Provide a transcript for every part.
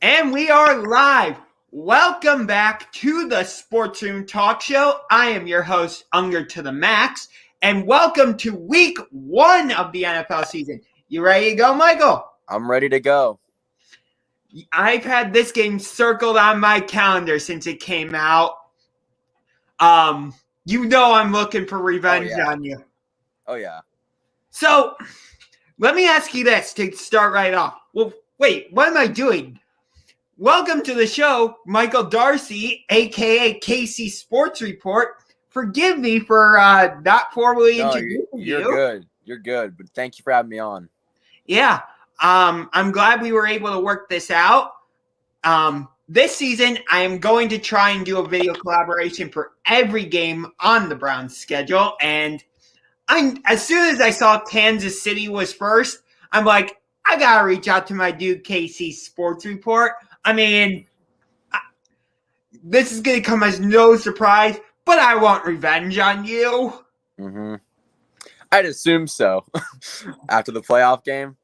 And we are live. Welcome back to the Sports Room Talk Show. I am your host, Unger to the Max, and welcome to week 1 of the NFL season. You ready to go, Michael? I'm ready to go. I've had this game circled on my calendar since it came out. You know I'm looking for revenge on you. Oh, yeah. So, let me ask you this to start right off. Well, wait, what am I doing? Welcome to the show, Michael Darcy, a.k.a. KC Sports Report. Forgive me for not formally introducing you. You're good. You're good, but thank you for having me on. Yeah, I'm glad we were able to work this out. This season, I am going to try and do a video collaboration for every game on the Browns schedule. And as soon as I saw Kansas City was first, I'm like, I got to reach out to my dude, KC Sports Report. I mean, this is going to come as no surprise, but I want revenge on you. Mm-hmm. I'd assume so. After the playoff game?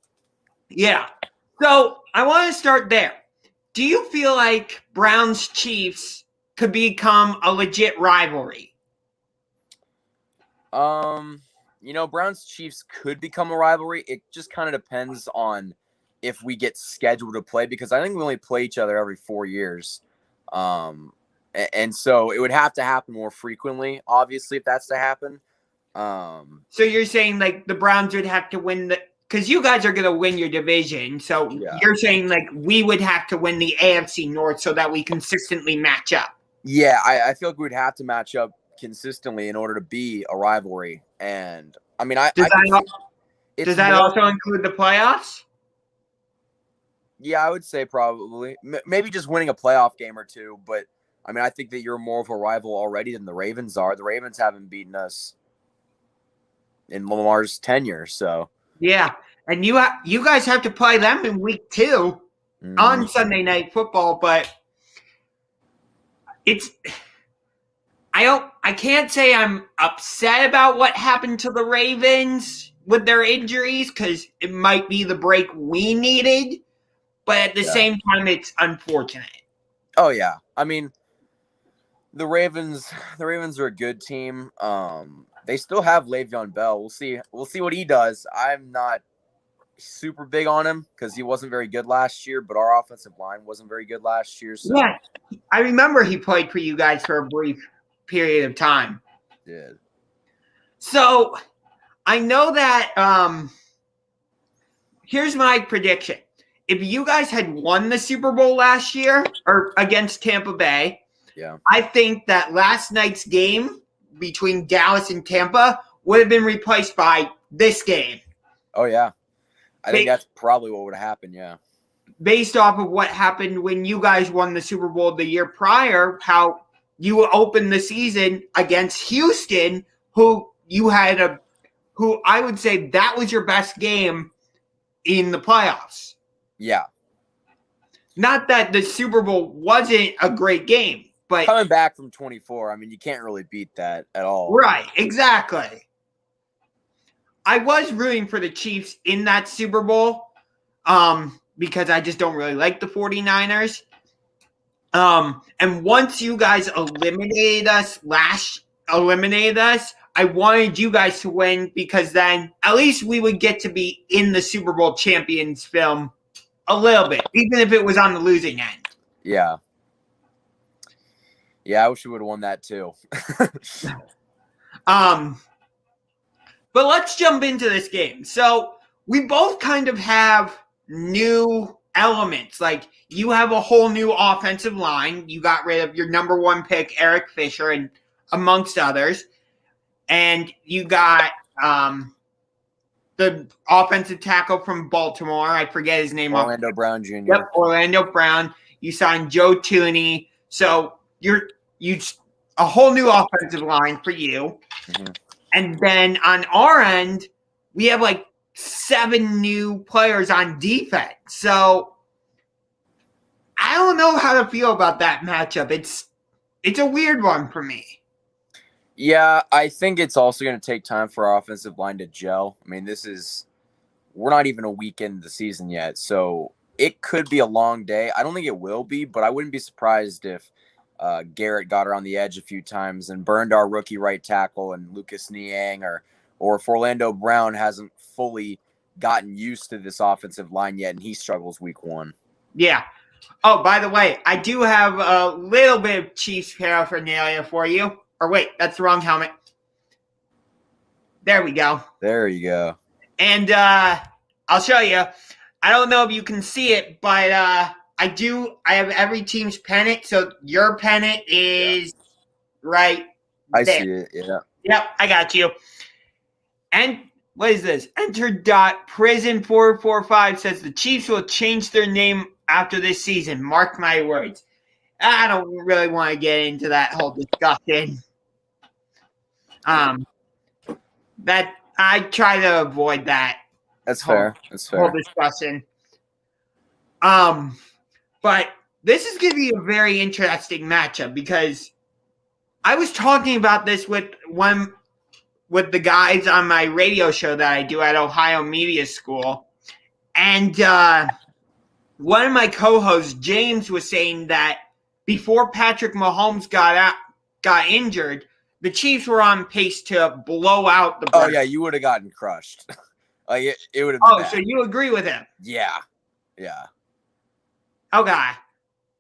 Yeah. So I want to start there. Do you feel like Browns-Chiefs could become a legit rivalry? Browns-Chiefs could become a rivalry. It just kind of depends on if we get scheduled to play, because I think we only play each other every 4 years. And so it would have to happen more frequently, obviously, if that's to happen. So you're saying like the Browns would have to win because you guys are going to win your division. So You're saying like we would have to win the AFC North so that we consistently match up. Yeah, I feel like we'd have to match up consistently in order to be a rivalry. And I mean, does that also include the playoffs? Yeah, I would say probably. Maybe just winning a playoff game or two. But, I mean, I think that you're more of a rival already than the Ravens are. The Ravens haven't beaten us in Lamar's tenure, so. Yeah, and you guys have to play them in week 2 on Sunday Night Football, but I can't say I'm upset about what happened to the Ravens with their injuries because it might be the break we needed. But at the same time, it's unfortunate. Oh, yeah. I mean, the Ravens are a good team. They still have Le'Veon Bell. We'll see what he does. I'm not super big on him because he wasn't very good last year, but our offensive line wasn't very good last year. So. Yeah, I remember he played for you guys for a brief period of time. He did. So I know that here's my prediction. If you guys had won the Super Bowl last year or against Tampa Bay, I think that last night's game between Dallas and Tampa would have been replaced by this game. Oh, yeah. I think that's probably what would have happened, yeah. Based off of what happened when you guys won the Super Bowl the year prior, how you opened the season against Houston, who I would say that was your best game in the playoffs. Yeah. Not that the Super Bowl wasn't a great game, but coming back from 24, I mean, you can't really beat that at all. Right, exactly. I was rooting for the Chiefs in that Super Bowl because I just don't really like the 49ers. And once you guys eliminated us, I wanted you guys to win because then at least we would get to be in the Super Bowl champions film a little bit, even if it was on the losing end. Yeah. Yeah, I wish we would have won that too. But let's jump into this game. So we both kind of have new elements. Like you have a whole new offensive line. You got rid of your number 1 pick, Eric Fisher, and amongst others. And you got the offensive tackle from Baltimore. I forget his name. Orlando Brown Jr. Yep, Orlando Brown. You signed Joe Thuney. So you a whole new offensive line for you. Mm-hmm. And then on our end, we have like 7 new players on defense. So I don't know how to feel about that matchup. It's a weird one for me. Yeah, I think it's also going to take time for our offensive line to gel. I mean, we're not even a week into the season yet, so it could be a long day. I don't think it will be, but I wouldn't be surprised if Garrett got her on the edge a few times and burned our rookie right tackle and Lucas Niang, or if Orlando Brown hasn't fully gotten used to this offensive line yet and he struggles week 1. Yeah. Oh, by the way, I do have a little bit of Chiefs paraphernalia for you. Or wait, that's the wrong helmet. There we go. There you go. And I'll show you. I don't know if you can see it, but I have every team's pennant. So your pennant is right I there. see it, yeah. Yep, I got you. And what is this? Enter.prison445 says the Chiefs will change their name after this season. Mark my words. I don't really want to get into that whole discussion. That I try to avoid that. That's fair. That's fair. Whole discussion. But this is going to be a very interesting matchup because I was talking about this with the guys on my radio show that I do at Ohio Media School, and one of my co-hosts, James, was saying that before Patrick Mahomes got injured, the Chiefs were on pace to blow out the Browns. Oh, yeah, you would have gotten crushed. Like, it would have been bad. So you agree with him? Yeah. Yeah. Okay.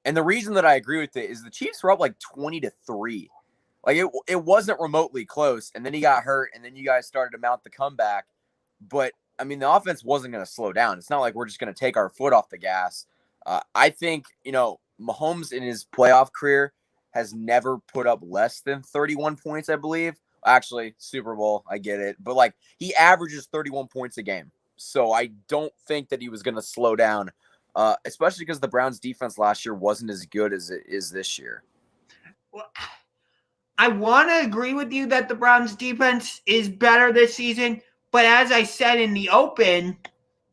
And the reason that I agree with it is the Chiefs were up like 20-3. Like, it wasn't remotely close, and then he got hurt, and then you guys started to mount the comeback. But, I mean, the offense wasn't going to slow down. It's not like we're just going to take our foot off the gas. I think, Mahomes in his playoff career has never put up less than 31 points, I believe. Actually, Super Bowl, I get it. But, like, he averages 31 points a game. So I don't think that he was going to slow down, especially because the Browns' defense last year wasn't as good as it is this year. Well, I want to agree with you that the Browns' defense is better this season. But as I said in the open,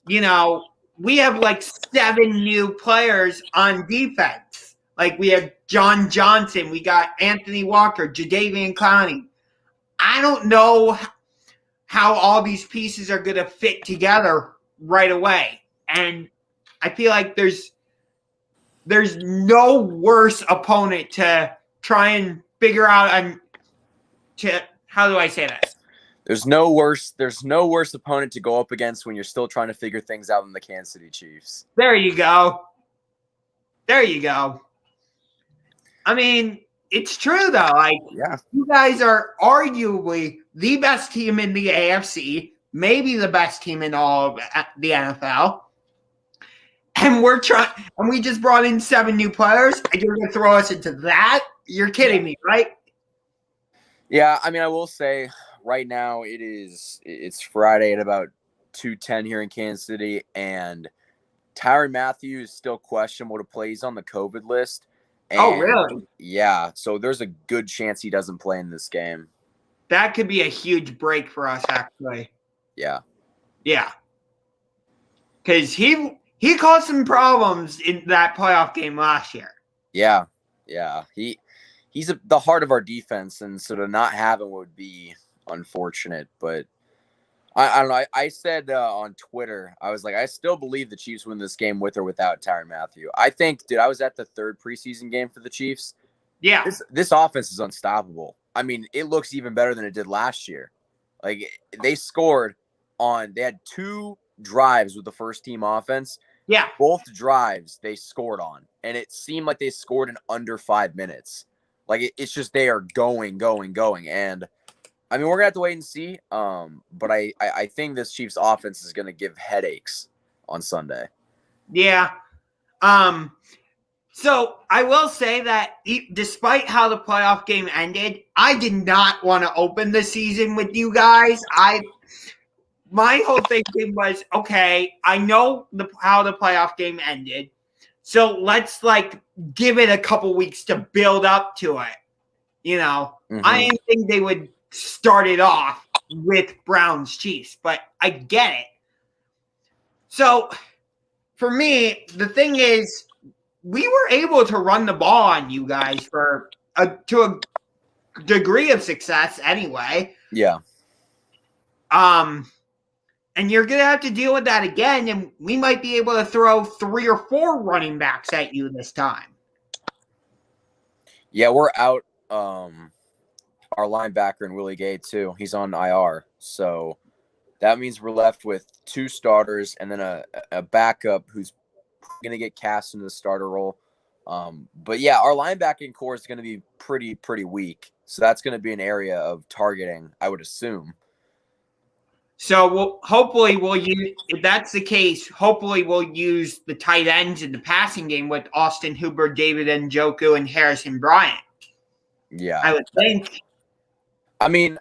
we have like 7 new players on defense. Like we have John Johnson, we got Anthony Walker, Jadeveon Clowney. I don't know how all these pieces are going to fit together right away. And I feel like there's no worse opponent to try and figure out how do I say this? There's no worse opponent to go up against when you're still trying to figure things out than the Kansas City Chiefs. There you go. I mean, it's true though. Like, yeah, you guys are arguably the best team in the AFC, maybe the best team in all of the NFL. And we just brought in 7 new players, and you're gonna throw us into that? You're kidding me, right? Yeah, I mean, I will say right now it's Friday at about 2:10 here in Kansas City, and Tyron Matthew is still questionable to play. He's on the COVID list. And, really? Yeah, so there's a good chance he doesn't play in this game. That could be a huge break for us, actually. Yeah. Yeah. Because he caused some problems in that playoff game last year. Yeah. Yeah. He's the heart of our defense, and so to not have him would be unfortunate. But I don't know. I said on Twitter, I was like, I still believe the Chiefs win this game with or without Tyron Matthew. I think, dude, I was at the 3rd preseason game for the Chiefs. Yeah. This offense is unstoppable. I mean, it looks even better than it did last year. Like, they had 2 drives with the first team offense. Yeah. Both drives they scored on, and it seemed like they scored in under 5 minutes. Like, it's just they are going. And, I mean, we're going to have to wait and see. But I think this Chiefs offense is going to give headaches on Sunday. Yeah. So I will say that despite how the playoff game ended, I did not want to open the season with you guys. My whole thinking was, okay, I know how the playoff game ended. So let's give it a couple weeks to build up to it. Mm-hmm. I didn't think they would start it off with Browns Chiefs, but I get it. So for me, the thing is, we were able to run the ball on you guys to a degree of success anyway. Yeah. And And you're going to have to deal with that again, and we might be able to throw 3 or 4 running backs at you this time. Yeah, we're out our linebacker in Willie Gay, too. He's on IR. So that means we're left with 2 starters and then a backup who's going to get cast into the starter role. But yeah, our linebacking core is going to be pretty weak. So that's going to be an area of targeting, I would assume. So hopefully we'll use, if that's the case, hopefully we'll use the tight ends in the passing game with Austin Hooper, David Njoku, and Harrison Bryant. Yeah. I would think. I mean,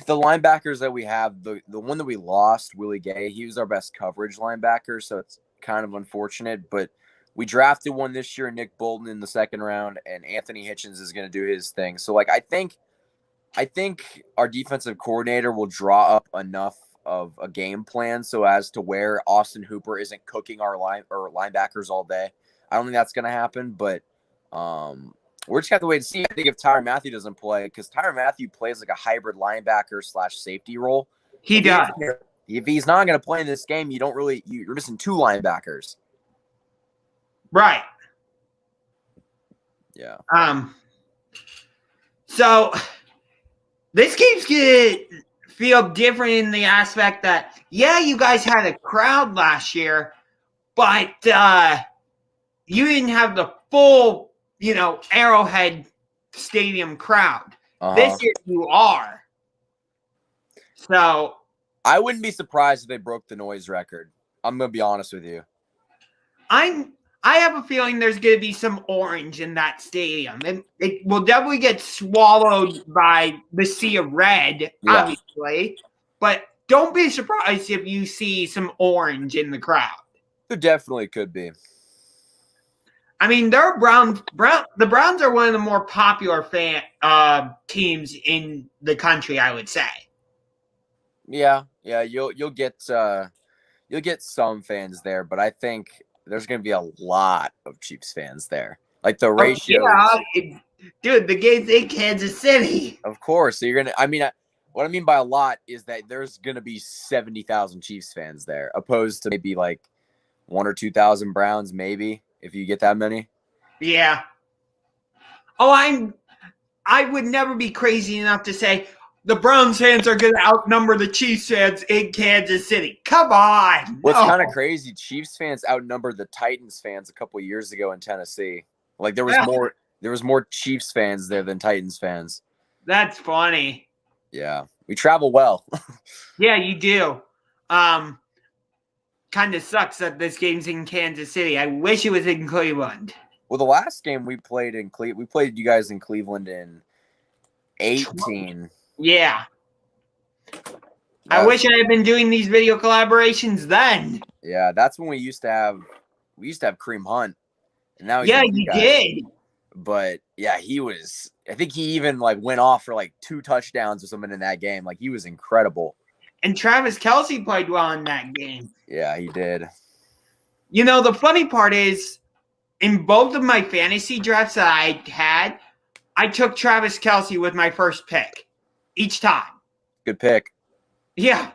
the linebackers that we have, the one that we lost, Willie Gay, he was our best coverage linebacker, so it's kind of unfortunate. But we drafted one this year, Nick Bolton, in the 2nd round, and Anthony Hitchens is going to do his thing. So, like, I think our defensive coordinator will draw up enough of a game plan so as to where Austin Hooper isn't cooking our linebackers all day. I don't think that's going to happen, but we're just going to have to wait and see. I think if Tyron Matthew doesn't play, because Tyron Matthew plays like a hybrid linebacker / safety role. He does. If he's not going to play in this game, you're missing 2 linebackers. Right. Yeah. So this game's going to feel different in the aspect that, yeah, you guys had a crowd last year, but you didn't have the full, Arrowhead Stadium crowd. This year you are. So I wouldn't be surprised if they broke the noise record. I'm going to be honest with you. I have a feeling there's going to be some orange in that stadium. And it will definitely get swallowed by the sea of red, obviously. But don't be surprised if you see some orange in the crowd. There definitely could be. I mean, the Browns are one of the more popular teams in the country, I would say. Yeah, you'll get some fans there, but I think there's going to be a lot of Chiefs fans there. Like the ratio. Dude, the game's in Kansas City. Of course. So you're going to what I mean by a lot is that there's going to be 70,000 Chiefs fans there, opposed to maybe like 1,000 or 2,000 Browns, maybe, if you get that many. Yeah. Oh, I would never be crazy enough to say the Browns fans are going to outnumber the Chiefs fans in Kansas City. Come on. What's kind of crazy, Chiefs fans outnumbered the Titans fans a couple of years ago in Tennessee. Like there was more Chiefs fans there than Titans fans. That's funny. Yeah. We travel well. Yeah, you do. Kind of sucks that this game's in Kansas City. I wish it was in Cleveland. Well, the last game we played in Cleveland, we played you guys in Cleveland in 2018. Yeah. I wish I had been doing these video collaborations then. Yeah, that's when we used to have Kareem Hunt. And now you did. But yeah, I think he even went off for 2 touchdowns or something in that game. He was incredible. And Travis Kelce played well in that game. Yeah, he did. The funny part is, in both of my fantasy drafts that I had, I took Travis Kelce with my first pick each time. Good pick. Yeah.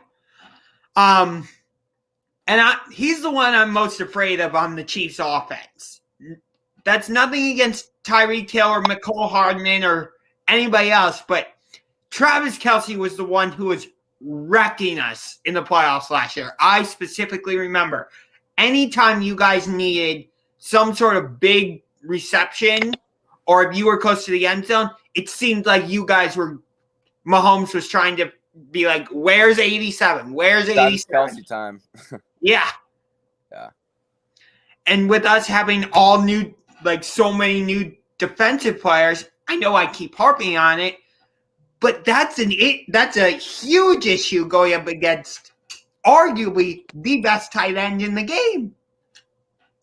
He's the one I'm most afraid of on the Chiefs offense. That's nothing against Tyreek Hill or McCole Hardman or anybody else, but Travis Kelce was the one who was wrecking us in the playoffs last year. I specifically remember anytime you guys needed some sort of big reception or if you were close to the end zone, it seemed like Mahomes was trying to be like, where's 87? Where's 87? Kelce time. Yeah. Yeah. And with us having all new, so many new defensive players, I know I keep harping on it, but that's a huge issue going up against arguably the best tight end in the game.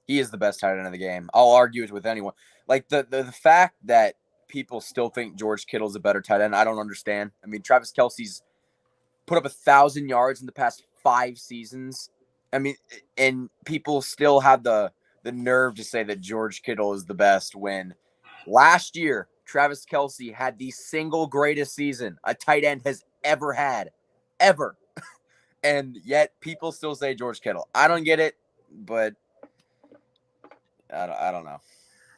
He is the best tight end in the game. I'll argue it with anyone. The fact that people still think George Kittle's a better tight end, I don't understand. I mean, Travis Kelce's put up 1,000 yards in the past 5 seasons. I mean, and people still have the nerve to say that George Kittle is the best when last year Travis Kelce had the single greatest season a tight end has ever had. Ever. and yet people still say George Kittle. I don't get it, but I don't know.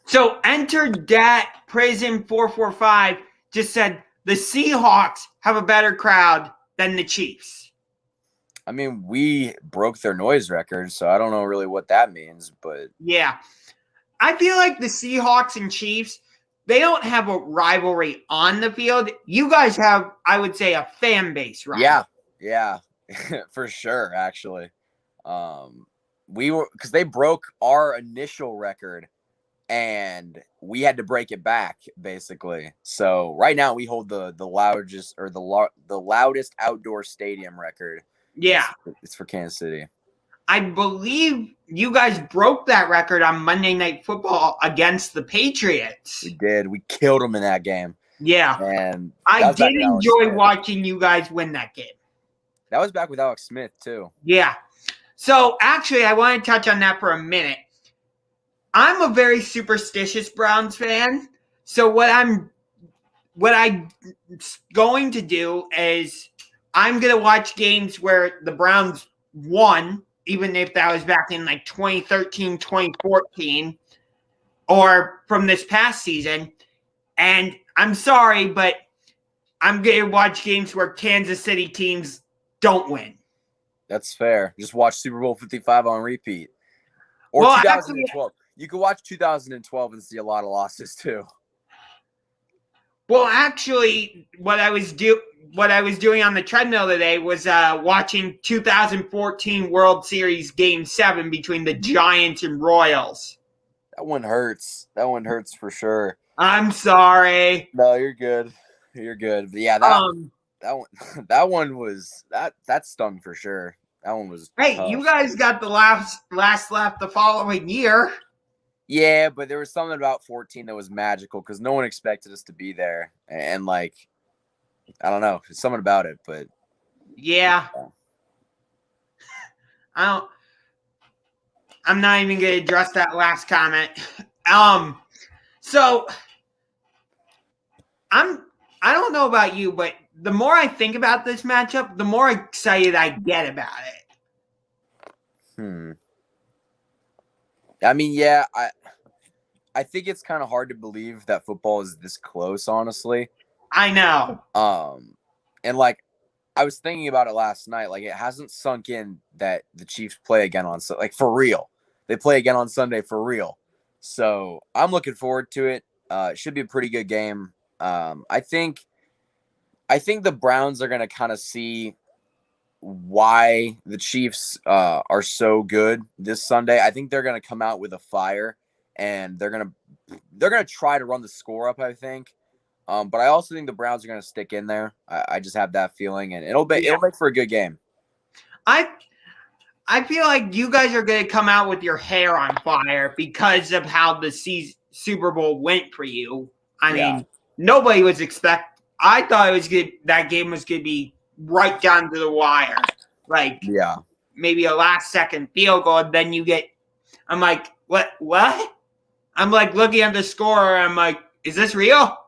So enter Dat Prison 445 just said the Seahawks have a better crowd than the Chiefs. I mean, we broke their noise record, so I don't know really what that means, but yeah. I feel like the Seahawks and Chiefs, they don't have a rivalry on the field. You guys have, I would say, a fan base rivalry. Yeah, for sure, actually. We were because they broke our initial record and we had to break it back basically. So right now we hold the loudest or the loudest outdoor stadium record. Yeah. It's for Kansas City. I believe you guys broke that record on Monday Night Football against the Patriots. We did. We killed them in that game. Yeah. And I did enjoy watching you guys win that game. That was back with Alex Smith, too. Yeah. So, actually, I want to touch on that for a minute. I'm a very superstitious Browns fan. So, what I'm going to do is I'm going to watch games where the Browns won, even if that was back in like 2013, 2014, or from this past season. And I'm sorry, but I'm going to watch games where Kansas City teams don't win. That's fair. Just watch Super Bowl 55 on repeat. Or 2012. You can watch 2012 and see a lot of losses too. Well, actually, what I was doing on the treadmill today was watching 2014 World Series Game 7 between the Giants and Royals. That one hurts. That one hurts for sure. I'm sorry. No, you're good. You're good. But yeah, that one stung for sure. That one was tough. You guys got the last laugh the following year. Yeah, but there was something about 14 that was magical because no one expected us to be there. And like, I don't know, there's something about it, but yeah. I'm not even gonna address that last comment. So I don't know about you, but the more I think about this matchup, the more excited I get about it. I mean, yeah, I think it's kind of hard to believe that football is this close, honestly. I know. And like I was thinking about it last night, like it hasn't sunk in that the Chiefs play again on like for real. They play again on Sunday for real. So I'm looking forward to it. It should be a pretty good game. I think the Browns are going to kind of see why the Chiefs are so good this Sunday. I think they're going to come out with a fire and they're going to try to run the score up, I think. But I also think the Browns are going to stick in there. I just have that feeling, and it'll make for a good game. I feel like you guys are going to come out with your hair on fire because of how the Super Bowl went for you. I mean, nobody was I thought it was good. That game was going to be right down to the wire. Like, maybe a last-second field goal, and then you get – I'm like, what? I'm like looking at the score, I'm like, is this real?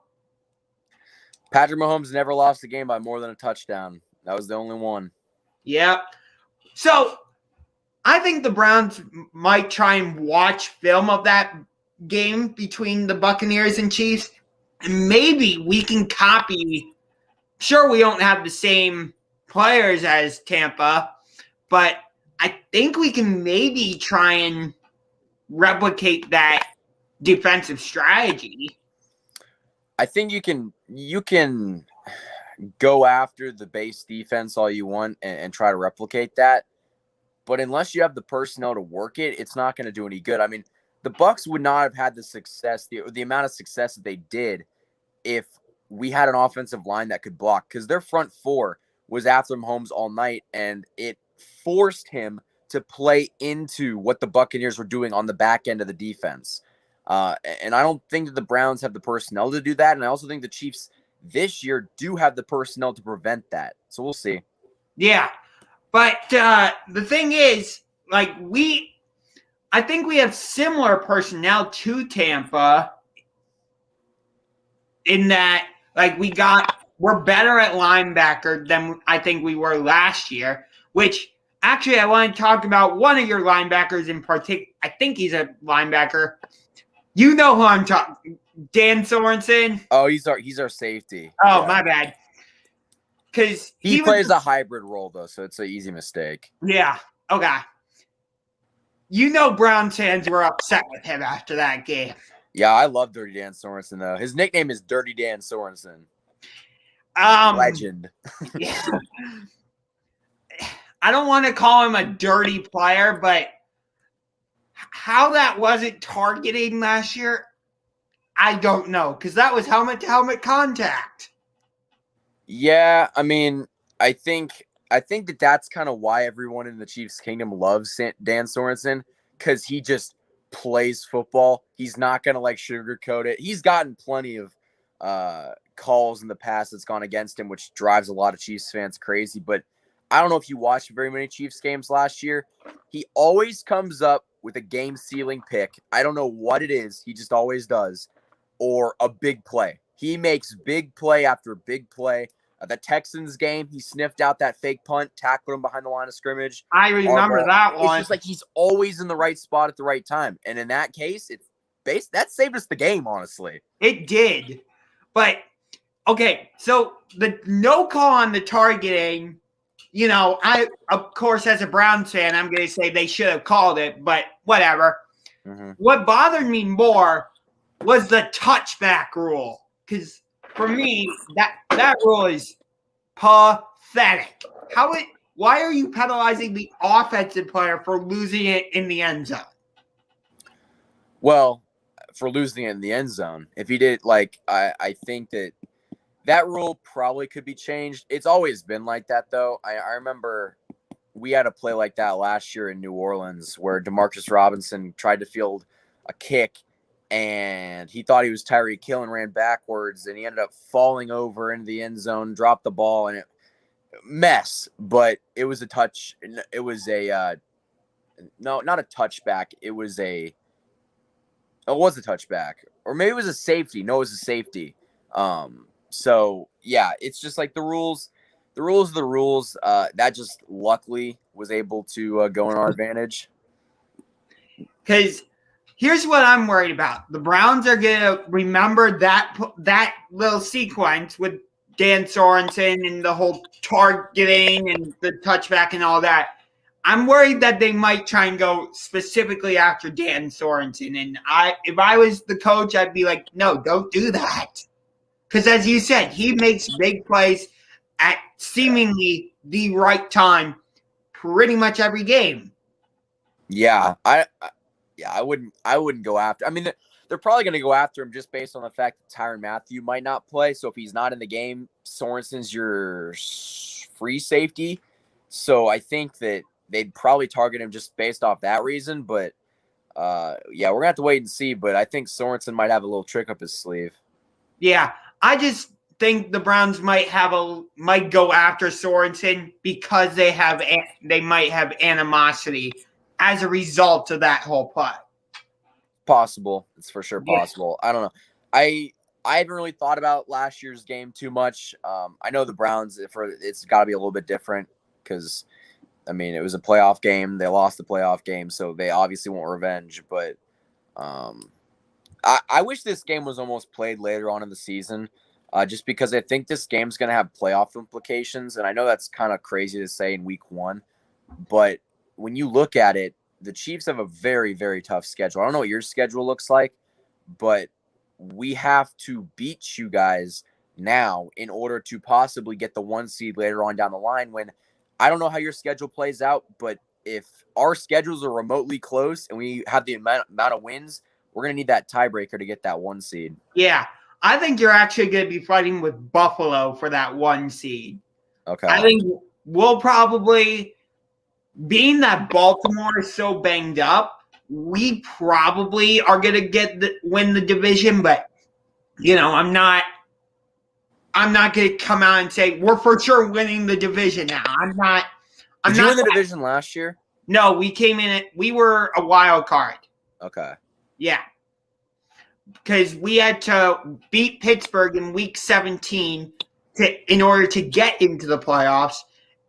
Patrick Mahomes never lost a game by more than a touchdown. That was the only one. Yeah. So I think the Browns might try and watch film of that game between the Buccaneers and Chiefs. And maybe we can copy. Sure, we don't have the same players as Tampa, but I think we can maybe try and replicate that defensive strategy. I think you can go after the base defense all you want and try to replicate that. But unless you have the personnel to work it, it's not going to do any good. I mean, the Bucs would not have had the success, the amount of success that they did if we had an offensive line that could block, because their front four was after Mahomes all night, and it forced him to play into what the Buccaneers were doing on the back end of the defense. And I don't think that the Browns have the personnel to do that. And I also think the Chiefs this year do have the personnel to prevent that. So we'll see. Yeah. But the thing is, like, I think we have similar personnel to Tampa in that, like, we're better at linebacker than I think we were last year. which actually I want to talk about one of your linebackers in particular. I think he's a linebacker. You know who I'm talking. Dan Sorenson. Oh, he's our safety. Oh, yeah. my bad. Because he plays a hybrid role though, so it's an easy mistake. Yeah. Okay. You know, Browns fans were upset with him after that game. Yeah, I love Dirty Dan Sorenson though. His nickname is Dirty Dan Sorenson. Legend. Yeah. I don't want to call him a dirty player, but how that wasn't targeting last year, I don't know, because that was helmet-to-helmet contact. Yeah, I mean, I think that's kind of why everyone in the Chiefs Kingdom loves Dan Sorenson, because he just plays football. He's not going to sugarcoat it. He's gotten plenty of calls in the past that's gone against him, which drives a lot of Chiefs fans crazy. But I don't know if you watched very many Chiefs games last year. He always comes up with a game-sealing pick. I don't know what it is. He just always does. Or a big play. He makes big play after big play. The Texans game, he sniffed out that fake punt, tackled him behind the line of scrimmage. I remember that one. It's just he's always in the right spot at the right time. And in that case, that saved us the game, honestly. It did. But, okay, so the no call on the targeting, I, of course, as a Browns fan, I'm going to say they should have called it, but whatever. Mm-hmm. What bothered me more was the touchback rule. Because for me, that rule is pathetic. Why are you penalizing the offensive player for losing it in the end zone? Well, for losing it in the end zone. If he did, I think that rule probably could be changed. It's always been like that, though. I remember we had a play like that last year in New Orleans where Demarcus Robinson tried to field a kick, and he thought he was Tyreek Hill and ran backwards, and he ended up falling over into the end zone, dropped the ball, and mess. But it was a touch. It was a no, not a touchback. It was a touchback, or maybe it was a safety. No, it was a safety. So yeah, it's just the rules. The rules are the rules. That just luckily was able to go in our advantage. Because here's what I'm worried about. The Browns are going to remember that little sequence with Dan Sorenson and the whole targeting and the touchback and all that. I'm worried that they might try and go specifically after Dan Sorenson. And if I was the coach, I'd be like, no, don't do that. Because as you said, he makes big plays at seemingly the right time pretty much every game. Yeah, I wouldn't go after. I mean, they're probably going to go after him just based on the fact that Tyron Matthew might not play. So if he's not in the game, Sorensen's your free safety. So I think that they'd probably target him just based off that reason. But yeah, we're gonna have to wait and see. But I think Sorensen might have a little trick up his sleeve. Yeah, I just think the Browns might go after Sorensen because they might have animosity as a result of that whole play. Possible. It's for sure possible. Yeah. I don't know. I haven't really thought about last year's game too much. I know the Browns, it's got to be a little bit different because, I mean, it was a playoff game. They lost the playoff game, so they obviously want revenge. But I wish this game was almost played later on in the season just because I think this game's going to have playoff implications. And I know that's kind of crazy to say in week 1, but when you look at it, the Chiefs have a very, very tough schedule. I don't know what your schedule looks like, but we have to beat you guys now in order to possibly get the 1 seed later on down the line. When I don't know how your schedule plays out, but if our schedules are remotely close and we have the amount of wins, we're going to need that tiebreaker to get that 1 seed. Yeah, I think you're actually going to be fighting with Buffalo for that 1 seed. Okay. I think we'll probably, being that Baltimore is so banged up, we probably are going to win the division, but I'm not going to come out and say we're for sure winning the division now. Did you win the division last year? No, we were a wild card. Okay. Yeah. Because we had to beat Pittsburgh in week 17 in order to get into the playoffs.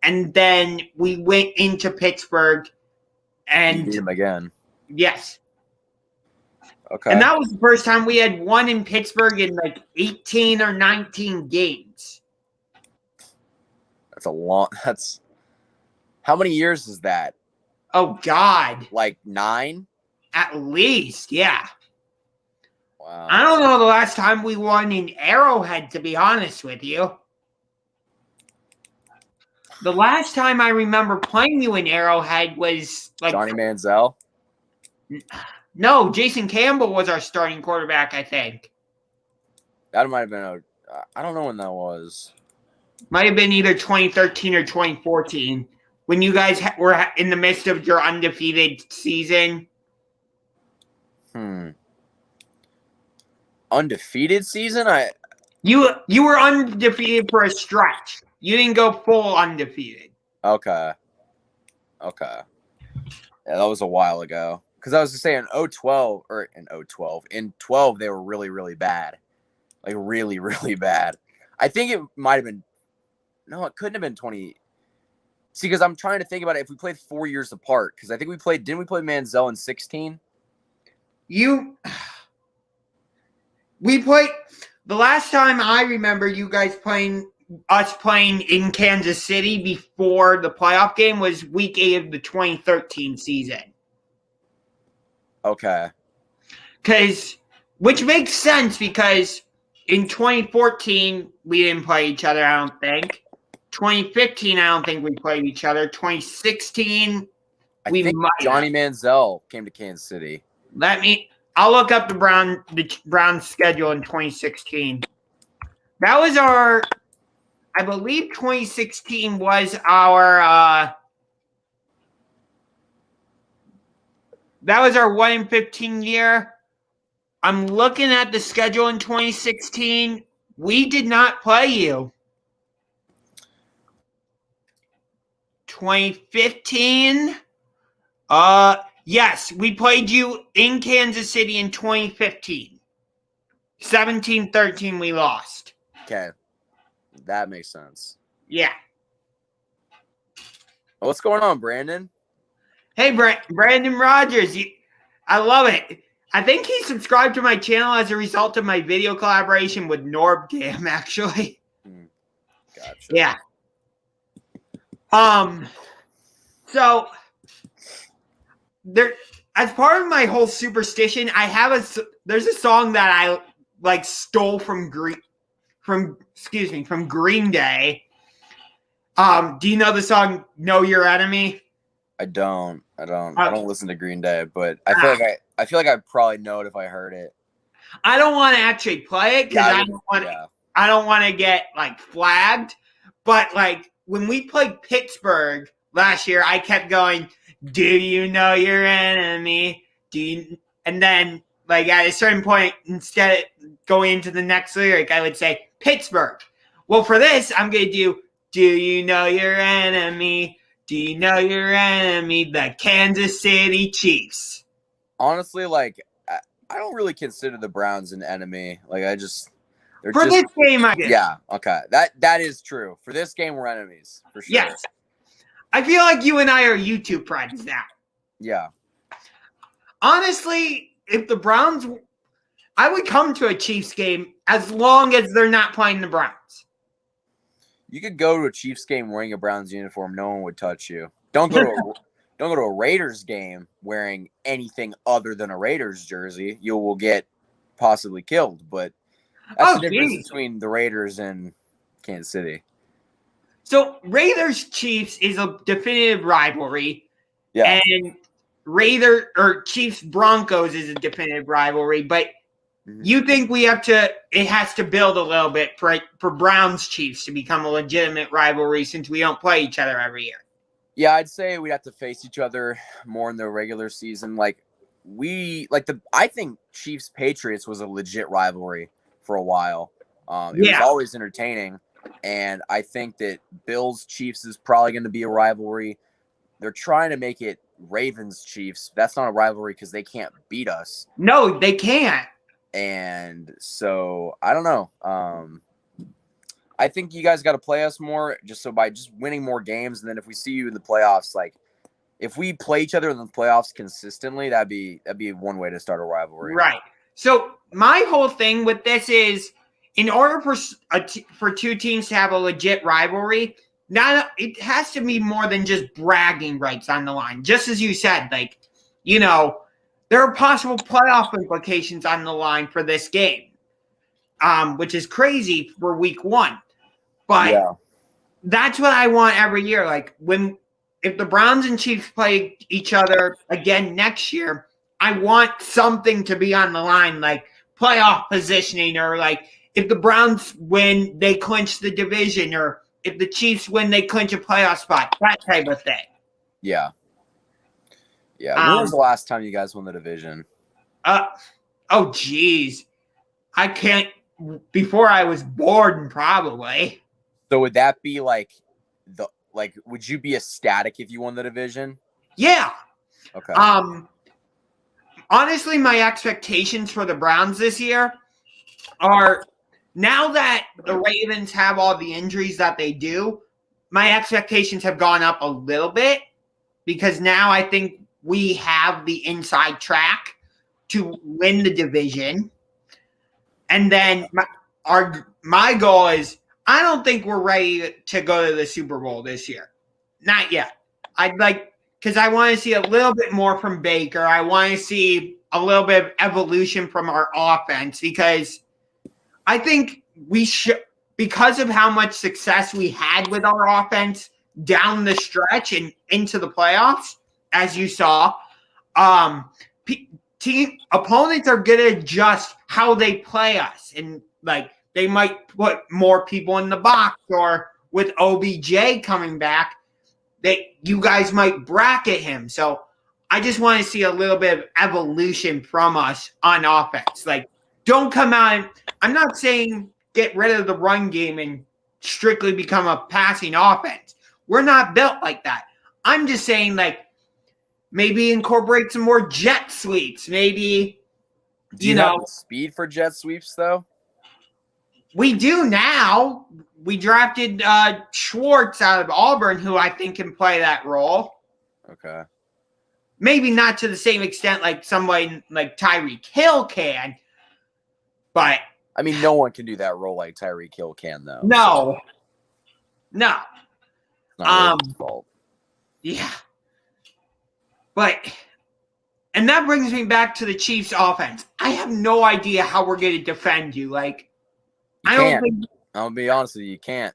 and then we went into Pittsburgh, and beat them again. Yes. Okay. And that was the first time we had won in Pittsburgh in like 18 or 19 games. That's a long. That's how many years is that? Oh God. Like 9? At least, yeah. Wow. I don't know the last time we won in Arrowhead, to be honest with you. The last time I remember playing you in Arrowhead was like Johnny Manziel. No, Jason Campbell was our starting quarterback, I think. That might have been I don't know when that was. Might have been either 2013 or 2014 when you guys were in the midst of your undefeated season. Undefeated season? You were undefeated for a stretch. You didn't go full undefeated. Okay. Yeah, that was a while ago. Because I was just saying, in 12 they were really, really bad. Like really, really bad. I think it might have been. No, it couldn't have been 20. See, because I'm trying to think about it. If we played 4 years apart, because I think didn't we play Manziel in 16? We played the last time I remember you guys playing in Kansas City before the playoff game was week 8 of the 2013 season. Okay. Which makes sense because in 2014 we didn't play each other, I don't think. 2015, I don't think we played each other. 2016, I think Johnny Manziel came to Kansas City. I'll look up the Browns schedule in 2016. That was I believe 2016 was our 1-15 year. I'm looking at the schedule in 2016. We did not play you. 2015. Yes, we played you in Kansas City in 2015. 17-13 we lost. Okay. That makes sense. Yeah. What's going on, Brandon? Hey, Brandon Rodgers. I love it. I think he subscribed to my channel as a result of my video collaboration with Norbgam, actually. Gotcha. Yeah. So as part of my whole superstition, there's a song that I stole from Green Day. Do you know the song "Know Your Enemy"? I don't listen to Green Day, but I feel like I probably know it if I heard it. I don't want to actually play it because I don't want to get flagged. But when we played Pittsburgh last year, I kept going, "Do you know your enemy? And then at a certain point, instead of going into the next lyric, I would say Pittsburgh. Well, for this, I'm gonna do you know your enemy? Do you know your enemy? The Kansas City Chiefs." Honestly, I don't really consider the Browns an enemy. This game, I did. Yeah, okay. That is true. For this game, we're enemies, for sure. Yes. I feel like you and I are YouTube friends now. Yeah. Honestly, if the Browns, I would come to a Chiefs game as long as they're not playing the Browns. You could go to a Chiefs game wearing a Browns uniform. No one would touch you. Don't go to a Raiders game wearing anything other than a Raiders jersey. You will get possibly killed. But that's the difference between the Raiders and Kansas City. So Raiders-Chiefs is a definitive rivalry. Yeah. And Chiefs-Broncos is a definitive rivalry. But you think it has to build a little bit for Browns-Chiefs to become a legitimate rivalry since we don't play each other every year? Yeah, I'd say we'd have to face each other more in the regular season. I think Chiefs-Patriots was a legit rivalry for a while. It was always entertaining. And I think that Bills-Chiefs is probably going to be a rivalry. They're trying to make it Ravens-Chiefs. That's not a rivalry because they can't beat us. No, they can't. And so, I don't know. I think you guys got to play us more just so by just winning more games. And then if we see you in the playoffs, like if we play each other in the playoffs consistently, that'd be one way to start a rivalry. Right. So my whole thing with this is, in order for two teams to have a legit rivalry, it has to be more than just bragging rights on the line. Just as you said, like, you know, there are possible playoff implications on the line for this game, which is crazy for week 1. But that's what I want every year. Like if the Browns and Chiefs play each other again next year, I want something to be on the line, like playoff positioning, or like if the Browns win, they clinch the division, or if the Chiefs win, they clinch a playoff spot, that type of thing. Yeah. Yeah. When was the last time you guys won the division? Oh, geez. I can't. Before I was born, probably. So would that be would you be ecstatic if you won the division? Yeah. Okay. Honestly, my expectations for the Browns this year are, now that the Ravens have all the injuries that they do, my expectations have gone up a little bit, because now I think we have the inside track to win the division. And then my goal is, I don't think we're ready to go to the Super Bowl this year. Not yet. Because I want to see a little bit more from Baker. I want to see a little bit of evolution from our offense, because I think we should, because of how much success we had with our offense down the stretch and into the playoffs, as you saw, team opponents are going to adjust how they play us, and like they might put more people in the box, or with OBJ coming back, you guys might bracket him. So I just want to see a little bit of evolution from us on offense. Like, don't come out and, I'm not saying get rid of the run game and strictly become a passing offense. We're not built like that. I'm just saying, like, maybe incorporate some more jet sweeps. Maybe, do you have the speed for jet sweeps, though? We do now. We drafted Schwartz out of Auburn, who I think can play that role. Okay. Maybe not to the same extent like somebody like Tyreek Hill can, but I mean, no one can do that role like Tyreek Hill can, though. No. No. Not really his fault. Yeah. And that brings me back to the Chiefs offense. I have no idea how we're going to defend you. Like, I'll be honest with you, you can't.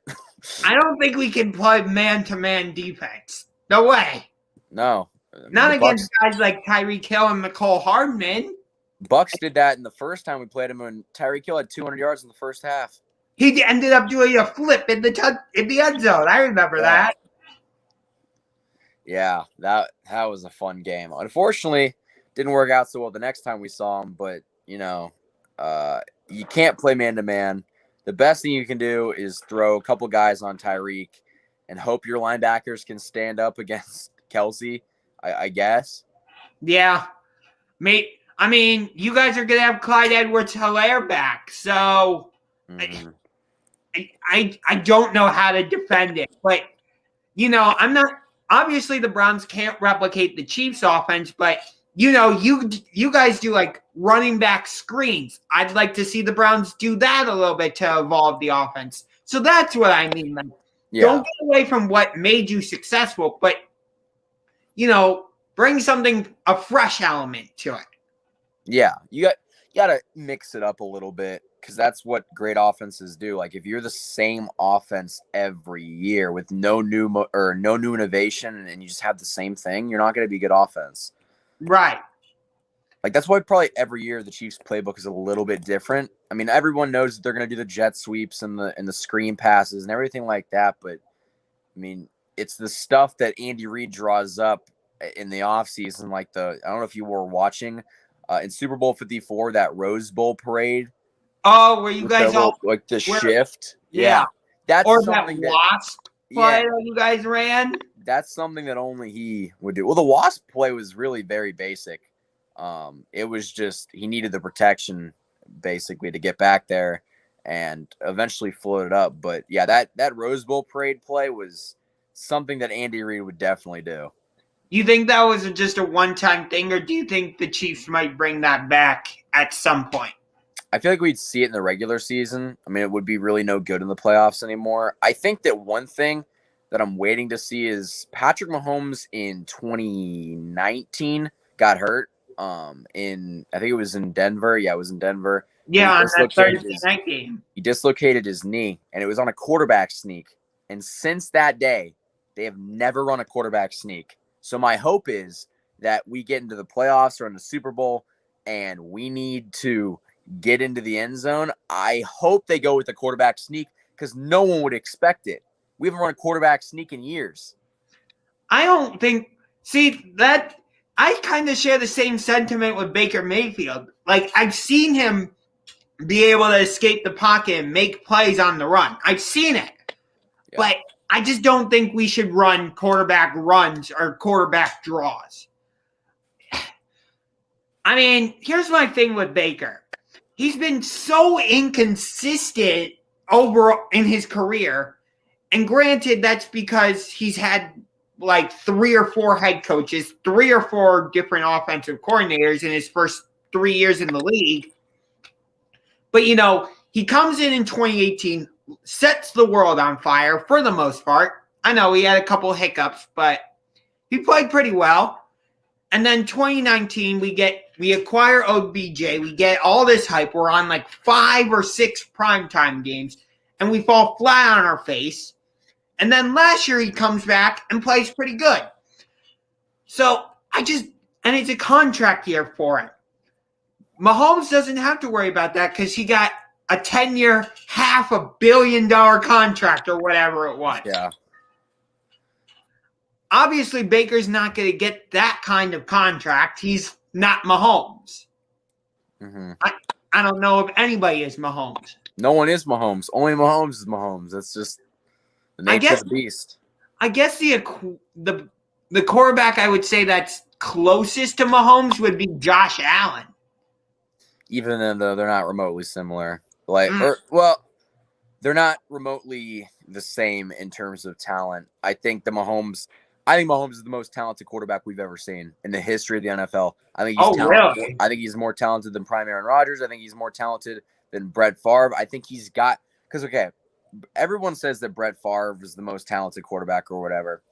I don't think we can play man-to-man defense. No way. No. Not against guys like Tyreek Hill and Mecole Hardman. Bucks did that in the first time we played him when Tyreek Hill had 200 yards in the first half. He ended up doing a flip in the end zone. I remember that. Yeah, that was a fun game. Unfortunately, didn't work out so well the next time we saw him, but, you can't play man-to-man. The best thing you can do is throw a couple guys on Tyreek and hope your linebackers can stand up against Kelce, I guess. Yeah. I mean, you guys are going to have Clyde Edwards-Helaire back, so I don't know how to defend it. But, I'm not – obviously the Browns can't replicate the Chiefs' offense, but – you guys do like running back screens. I'd like to see the Browns do that a little bit to evolve the offense. So that's what I mean. Like, don't get away from what made you successful, but bring a fresh element to it. Yeah, you got to mix it up a little bit, because that's what great offenses do. Like, if you're the same offense every year with no new innovation, and you just have the same thing, you're not going to be good offense. Right. Like, that's why probably every year the Chiefs playbook is a little bit different. I mean, everyone knows that they're going to do the jet sweeps and the screen passes and everything like that. But, I mean, it's the stuff that Andy Reid draws up in the offseason. Like I don't know if you were watching in Super Bowl 54, that Rose Bowl parade. Oh, where you guys all like the shift. Yeah. That's or something that wasp play that you guys ran. That's something that only he would do. Well, the wasp play was really very basic. It was just he needed the protection basically to get back there and eventually floated up. But yeah, that Rose Bowl parade play was something that Andy Reid would definitely do. You think that was just a one-time thing, or do you think the Chiefs might bring that back at some point? I feel like we'd see it in the regular season. I mean, it would be really no good in the playoffs anymore. I think that one thing that I'm waiting to see is Patrick Mahomes in 2019 got hurt. I think it was in Denver. Yeah, it was in Denver. Yeah, on that Thursday night game. He dislocated his knee, and it was on a quarterback sneak. And since that day, they have never run a quarterback sneak. So my hope is that we get into the playoffs or in the Super Bowl, and we need to get into the end zone. I hope they go with the quarterback sneak because no one would expect it. We haven't run a quarterback sneak in years. I don't think – see, that – I kind of share the same sentiment with Baker Mayfield. Like, I've seen him be able to escape the pocket and make plays on the run. I've seen it. Yeah. But I just don't think we should run quarterback runs or quarterback draws. I mean, here's my thing with Baker. He's been so inconsistent over in his career. And granted, that's because he's had like 3 or 4 head coaches, 3 or 4 different offensive coordinators in his first 3 years in the league. But, you know, he comes in 2018, sets the world on fire for the most part. I know he had a couple hiccups, but he played pretty well. And then 2019, we acquire OBJ. We get all this hype. We're on like 5 or 6 primetime games, and we fall flat on our face. And then last year he comes back and plays pretty good. So and it's a contract year for him. Mahomes doesn't have to worry about that because he got a 10-year, $500 million contract or whatever it was. Yeah. Obviously, Baker's not going to get that kind of contract. He's not Mahomes. Mm-hmm. I don't know if anybody is Mahomes. No one is Mahomes. Only Mahomes is Mahomes. That's just the nature of the beast. I guess the quarterback I would say that's closest to Mahomes would be Josh Allen. Even though they're not remotely similar. They're not remotely the same in terms of talent. I think Mahomes is the most talented quarterback we've ever seen in the history of the NFL. I think he's talented. Really? I think he's more talented than prime Aaron Rodgers. I think he's more talented than Brett Favre. I think he's got everyone says that Brett Favre is the most talented quarterback or whatever.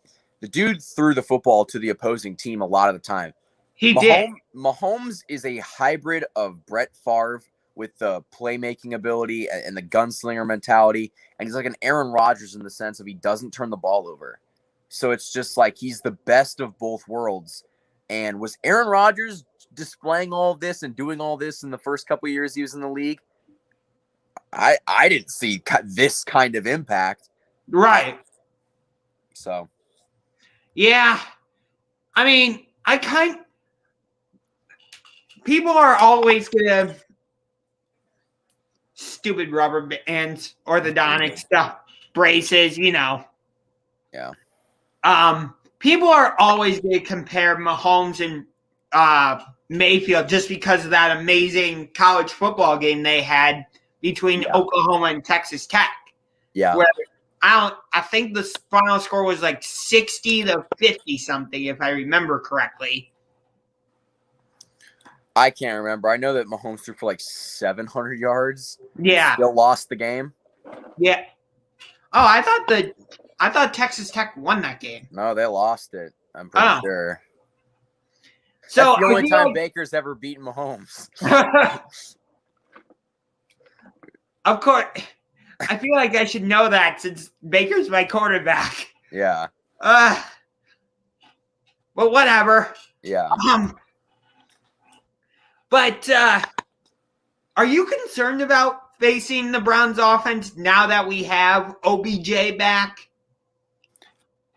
The dude threw the football to the opposing team a lot of the time. He did. Mahomes is a hybrid of Brett Favre with the playmaking ability and the gunslinger mentality. And he's like an Aaron Rodgers in the sense of he doesn't turn the ball over. So it's just like he's the best of both worlds. And was Aaron Rodgers displaying all of this and doing all this in the first couple of years he was in the league? I didn't see this kind of impact. Right. So. Yeah. I mean, people are always going to stupid rubber bands, orthodontic stuff, braces, you know. Yeah. People are always going to compare Mahomes and Mayfield just because of that amazing college football game they had between Oklahoma and Texas Tech. Yeah. Where I think the final score was like 60-50 something, if I remember correctly. I can't remember. I know that Mahomes threw for like 700 yards. Yeah. Still lost the game. Yeah. Oh, I thought Texas Tech won that game. No, they lost it. I'm pretty sure. So that's the only time Baker's ever beaten Mahomes. Of course. I feel like I should know that since Baker's my quarterback. Yeah. But whatever. Yeah. But are you concerned about facing the Browns offense now that we have OBJ back?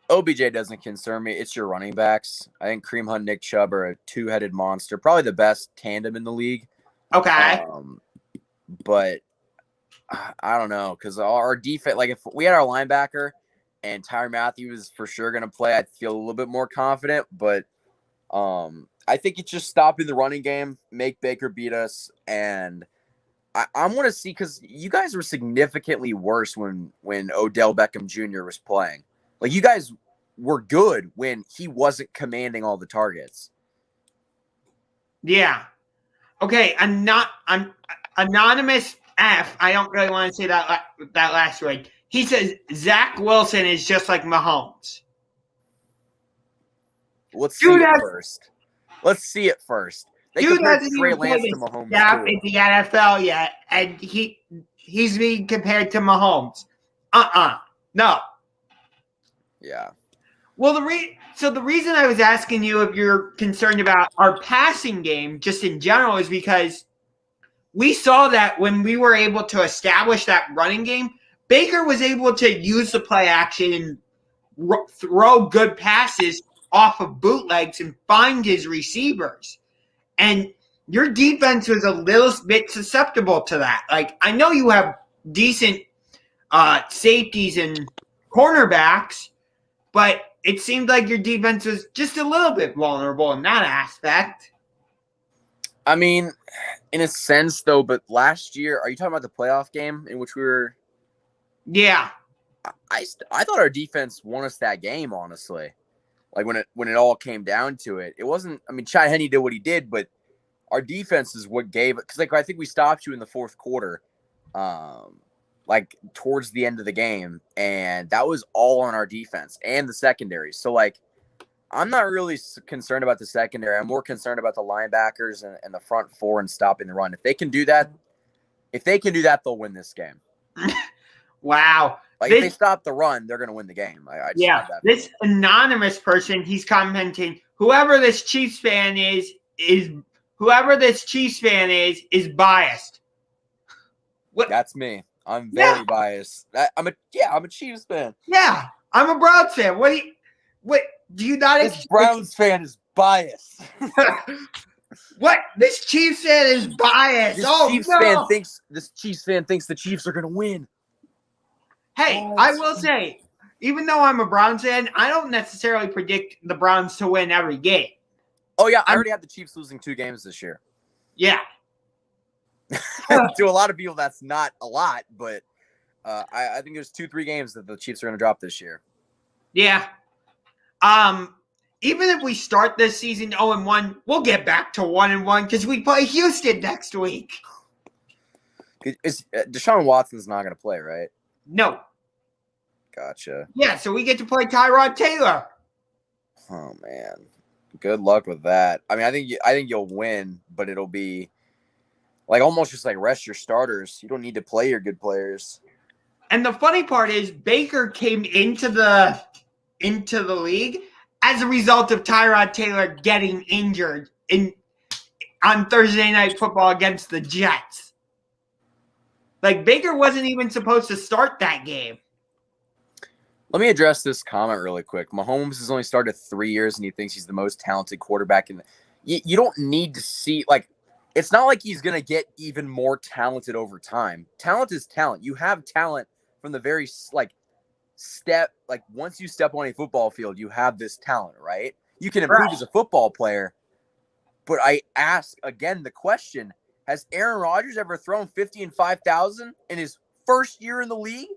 OBJ doesn't concern me. It's your running backs. I think Kareem Hunt, Nick Chubb are a two-headed monster. Probably the best tandem in the league. Okay. But I don't know because our defense, like if we had our linebacker and Tyron Matthew is for sure going to play, I'd feel a little bit more confident. But I think it's just stopping the running game, make Baker beat us, and I want to see, because you guys were significantly worse when Odell Beckham Jr. was playing. Like, you guys were good when he wasn't commanding all the targets. Yeah. Okay. Anonymous F. I don't really want to say that last word. He says Zach Wilson is just like Mahomes. Let's see it first. Let's see it first. They compared Trey Lance to Mahomes too. In the NFL yet, and he's being compared to Mahomes. No. Yeah. Well, the reason I was asking you if you're concerned about our passing game, just in general, is because we saw that when we were able to establish that running game, Baker was able to use the play action and throw good passes off of bootlegs and find his receivers. And your defense was a little bit susceptible to that. Like, I know you have decent safeties and cornerbacks, but it seemed like your defense was just a little bit vulnerable in that aspect. I mean, in a sense, though, but last year, are you talking about the playoff game in which we were? Yeah. I thought our defense won us that game, honestly. Like, when it all came down to it, it wasn't. I mean, Chad Henne did what he did, but our defense is what gave it. Because, like, I think we stopped you in the fourth quarter, like towards the end of the game, and that was all on our defense and the secondary. So, like, I'm not really concerned about the secondary. I'm more concerned about the linebackers and the front four and stopping the run. If they can do that, they'll win this game. Wow. Like, if they stop the run, they're going to win the game. I just have that this anonymous person, he's commenting, whoever this Chiefs fan is biased. What? That's me. I'm very biased. I'm a Chiefs fan. Yeah, I'm a Browns fan. What do you not? This Browns fan is biased. What? This Chiefs fan is biased. This Chiefs fan thinks the Chiefs are going to win. Hey, I will say, even though I'm a Browns fan, I don't necessarily predict the Browns to win every game. Oh, yeah. I already have the Chiefs losing 2 games this year. Yeah. To a lot of people, that's not a lot, but I think there's 2-3 games that the Chiefs are going to drop this year. Yeah. Even if we start this season 0-1, we'll get back to 1-1 because we play Houston next week. Deshaun Watson's not going to play, right? No. Gotcha. Yeah, so we get to play Tyrod Taylor. Oh man, good luck with that. I mean, I think you'll win, but it'll be like almost just like rest your starters. You don't need to play your good players. And the funny part is, Baker came into the league as a result of Tyrod Taylor getting injured on Thursday Night Football against the Jets. Like, Baker wasn't even supposed to start that game. Let me address this comment really quick. Mahomes has only started 3 years, and he thinks he's the most talented quarterback. You don't need to see, like, it's not like he's going to get even more talented over time. Talent is talent. You have talent from the very, once you step on a football field, you have this talent, right? You can improve as a football player. But I ask, again, the question, has Aaron Rodgers ever thrown 50 and 5,000 in his first year in the league?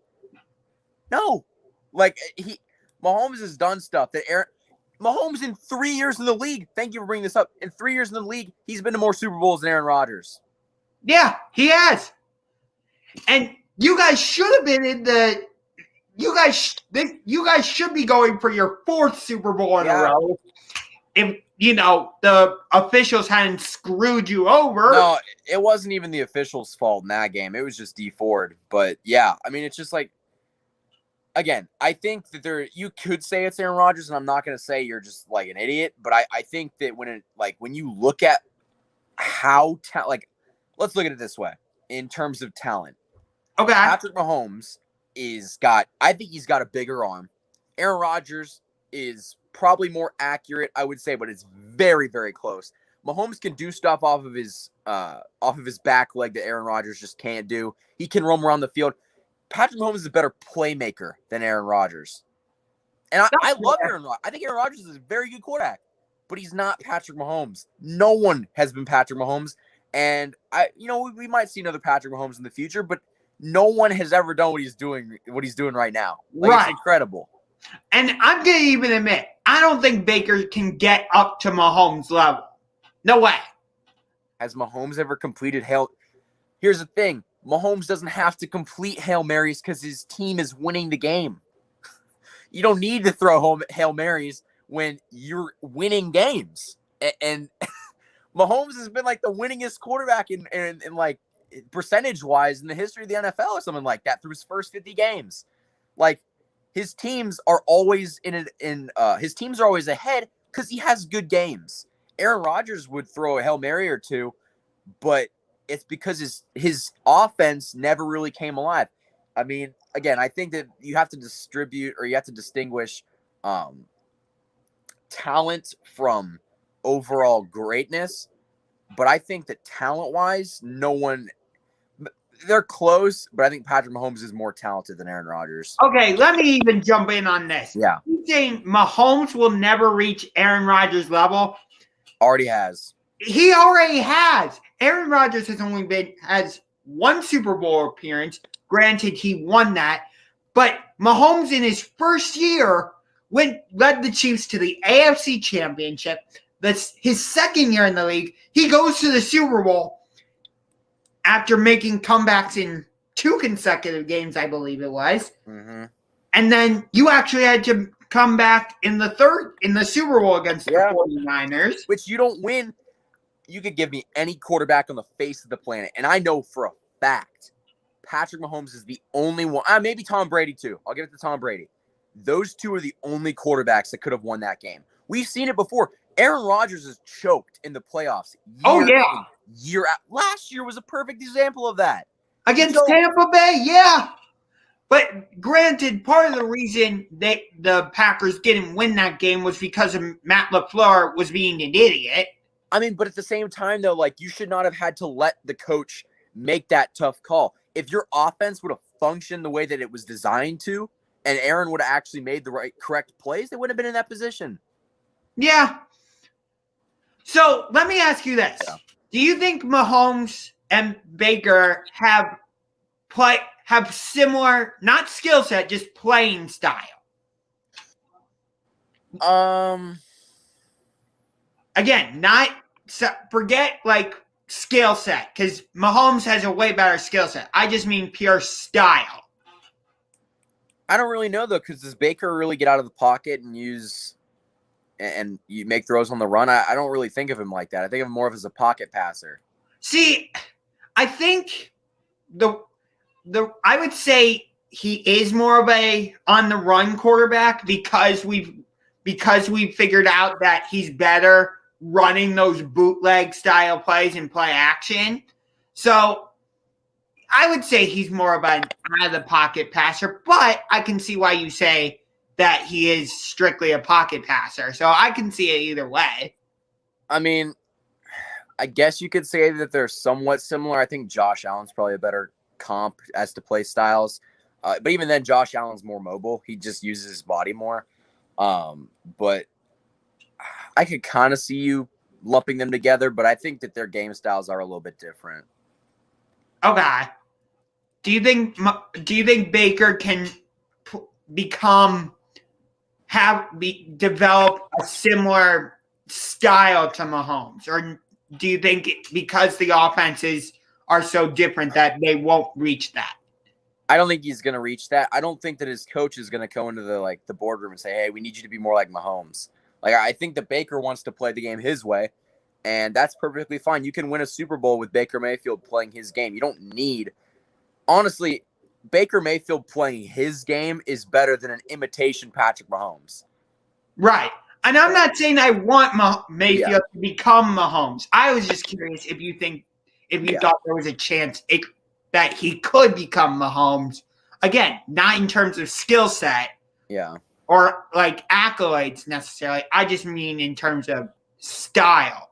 No. Like, Mahomes has done stuff that Mahomes in 3 years in the league, thank you for bringing this up, in 3 years in the league, he's been to more Super Bowls than Aaron Rodgers. Yeah, he has. And you guys should have been you guys should be going for your 4th Super Bowl in a row. If, the officials hadn't screwed you over. No, it wasn't even the officials' fault in that game. It was just Dee Ford. But, yeah, I mean, it's just like, again, I think that you could say it's Aaron Rodgers, and I'm not going to say you're just like an idiot. But I think that when you look at how, let's look at it this way in terms of talent. Okay. Patrick Mahomes I think he's got a bigger arm. Aaron Rodgers is probably more accurate, I would say, but it's very, very close. Mahomes can do stuff off of his back leg that Aaron Rodgers just can't do. He can roam around the field. Patrick Mahomes is a better playmaker than Aaron Rodgers. And I love Aaron Rodgers. I think Aaron Rodgers is a very good quarterback, but he's not Patrick Mahomes. No one has been Patrick Mahomes. And we might see another Patrick Mahomes in the future, but no one has ever done what he's doing right now. Like, Right. It's incredible. And I'm going to even admit, I don't think Baker can get up to Mahomes' level. No way. Has Mahomes ever completed Hail? Here's the thing. Mahomes doesn't have to complete Hail Marys because his team is winning the game. You don't need to throw Hail Marys when you're winning games. And Mahomes has been like the winningest quarterback in like percentage-wise in the history of the NFL or something like that through his first 50 games. Like, his teams are always his teams are always ahead because he has good games. Aaron Rodgers would throw a Hail Mary or two, but it's because his offense never really came alive. I mean, again, I think that you have to distinguish talent from overall greatness. But I think that talent-wise, they're close, but I think Patrick Mahomes is more talented than Aaron Rodgers. Okay, let me even jump in on this. Yeah. You saying Mahomes will never reach Aaron Rodgers' level? Already has. He already has. Aaron Rodgers has one Super Bowl appearance. Granted, he won that. But Mahomes in his first year led the Chiefs to the AFC Championship. That's his second year in the league. He goes to the Super Bowl after making comebacks in 2 consecutive games, I believe it was. Mm-hmm. And then you actually had to come back in the Super Bowl against the 49ers. Which you don't win. You could give me any quarterback on the face of the planet, and I know for a fact Patrick Mahomes is the only one. Maybe Tom Brady too. I'll give it to Tom Brady. Those two are the only quarterbacks that could have won that game. We've seen it before. Aaron Rodgers is choked in the playoffs. Year out. Last year was a perfect example of that. Against Tampa Bay, yeah. But granted, part of the reason that the Packers didn't win that game was because of Matt LaFleur was being an idiot. I mean, but at the same time, though, like, you should not have had to let the coach make that tough call. If your offense would have functioned the way that it was designed to, and Aaron would have actually made the correct plays, they wouldn't have been in that position. Yeah. So let me ask you this. Yeah. Do you think Mahomes and Baker have similar, not skill set, just playing style? Again, forget like skill set, because Mahomes has a way better skill set. I just mean pure style. I don't really know, though, because does Baker really get out of the pocket and you make throws on the run? I don't really think of him like that. I think of him more of as a pocket passer. See, I think I would say he is more of a on the run quarterback because we've figured out that he's better running those bootleg style plays and play action. So I would say he's more of an out of the pocket passer, but I can see why you say that he is strictly a pocket passer. So I can see it either way. I mean, I guess you could say that they're somewhat similar. I think Josh Allen's probably a better comp as to play styles. But even then, Josh Allen's more mobile. He just uses his body more. But I could kind of see you lumping them together, but I think that their game styles are a little bit different. Okay. Do you think Baker can develop a similar style to Mahomes, or do you think because the offenses are so different that they won't reach that? I don't think he's going to reach that. I don't think that his coach is going to go into the boardroom and say, "Hey, we need you to be more like Mahomes." Like, I think that Baker wants to play the game his way, and that's perfectly fine. You can win a Super Bowl with Baker Mayfield playing his game. You don't need, honestly, Baker Mayfield playing his game is better than an imitation Patrick Mahomes. Right. And I'm not saying I want Mayfield to become Mahomes. I was just curious if you thought there was a chance that he could become Mahomes. Again, not in terms of skill set. Yeah. Or like accolades necessarily. I just mean in terms of style.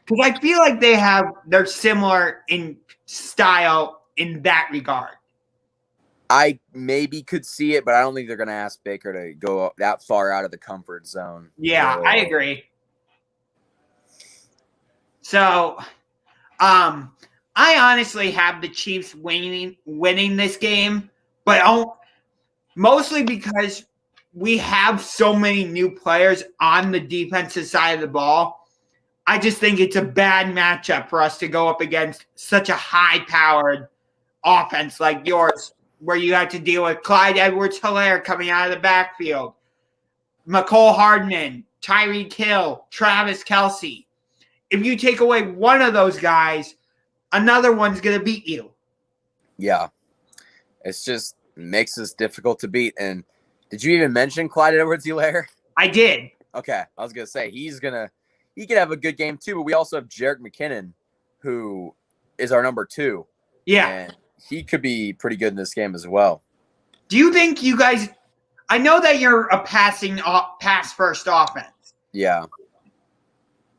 Because I feel like they're similar in style in that regard. I maybe could see it, but I don't think they're going to ask Baker to go that far out of the comfort zone. Yeah, I agree. So, I honestly have the Chiefs winning this game, but mostly because we have so many new players on the defensive side of the ball. I just think it's a bad matchup for us to go up against such a high-powered offense like yours, where you have to deal with Clyde Edwards-Helaire coming out of the backfield, McCole Hardman, Tyreek Hill, Travis Kelce. If you take away one of those guys, another one's going to beat you. Yeah. It's just makes us difficult to beat. And did you even mention Clyde Edwards-Helaire? I did. Okay. I was going to say, he could have a good game too, but we also have Jerick McKinnon, who is our number 2. Yeah. And he could be pretty good in this game as well. Do you think you guys – I know that you're a pass-first offense. Yeah.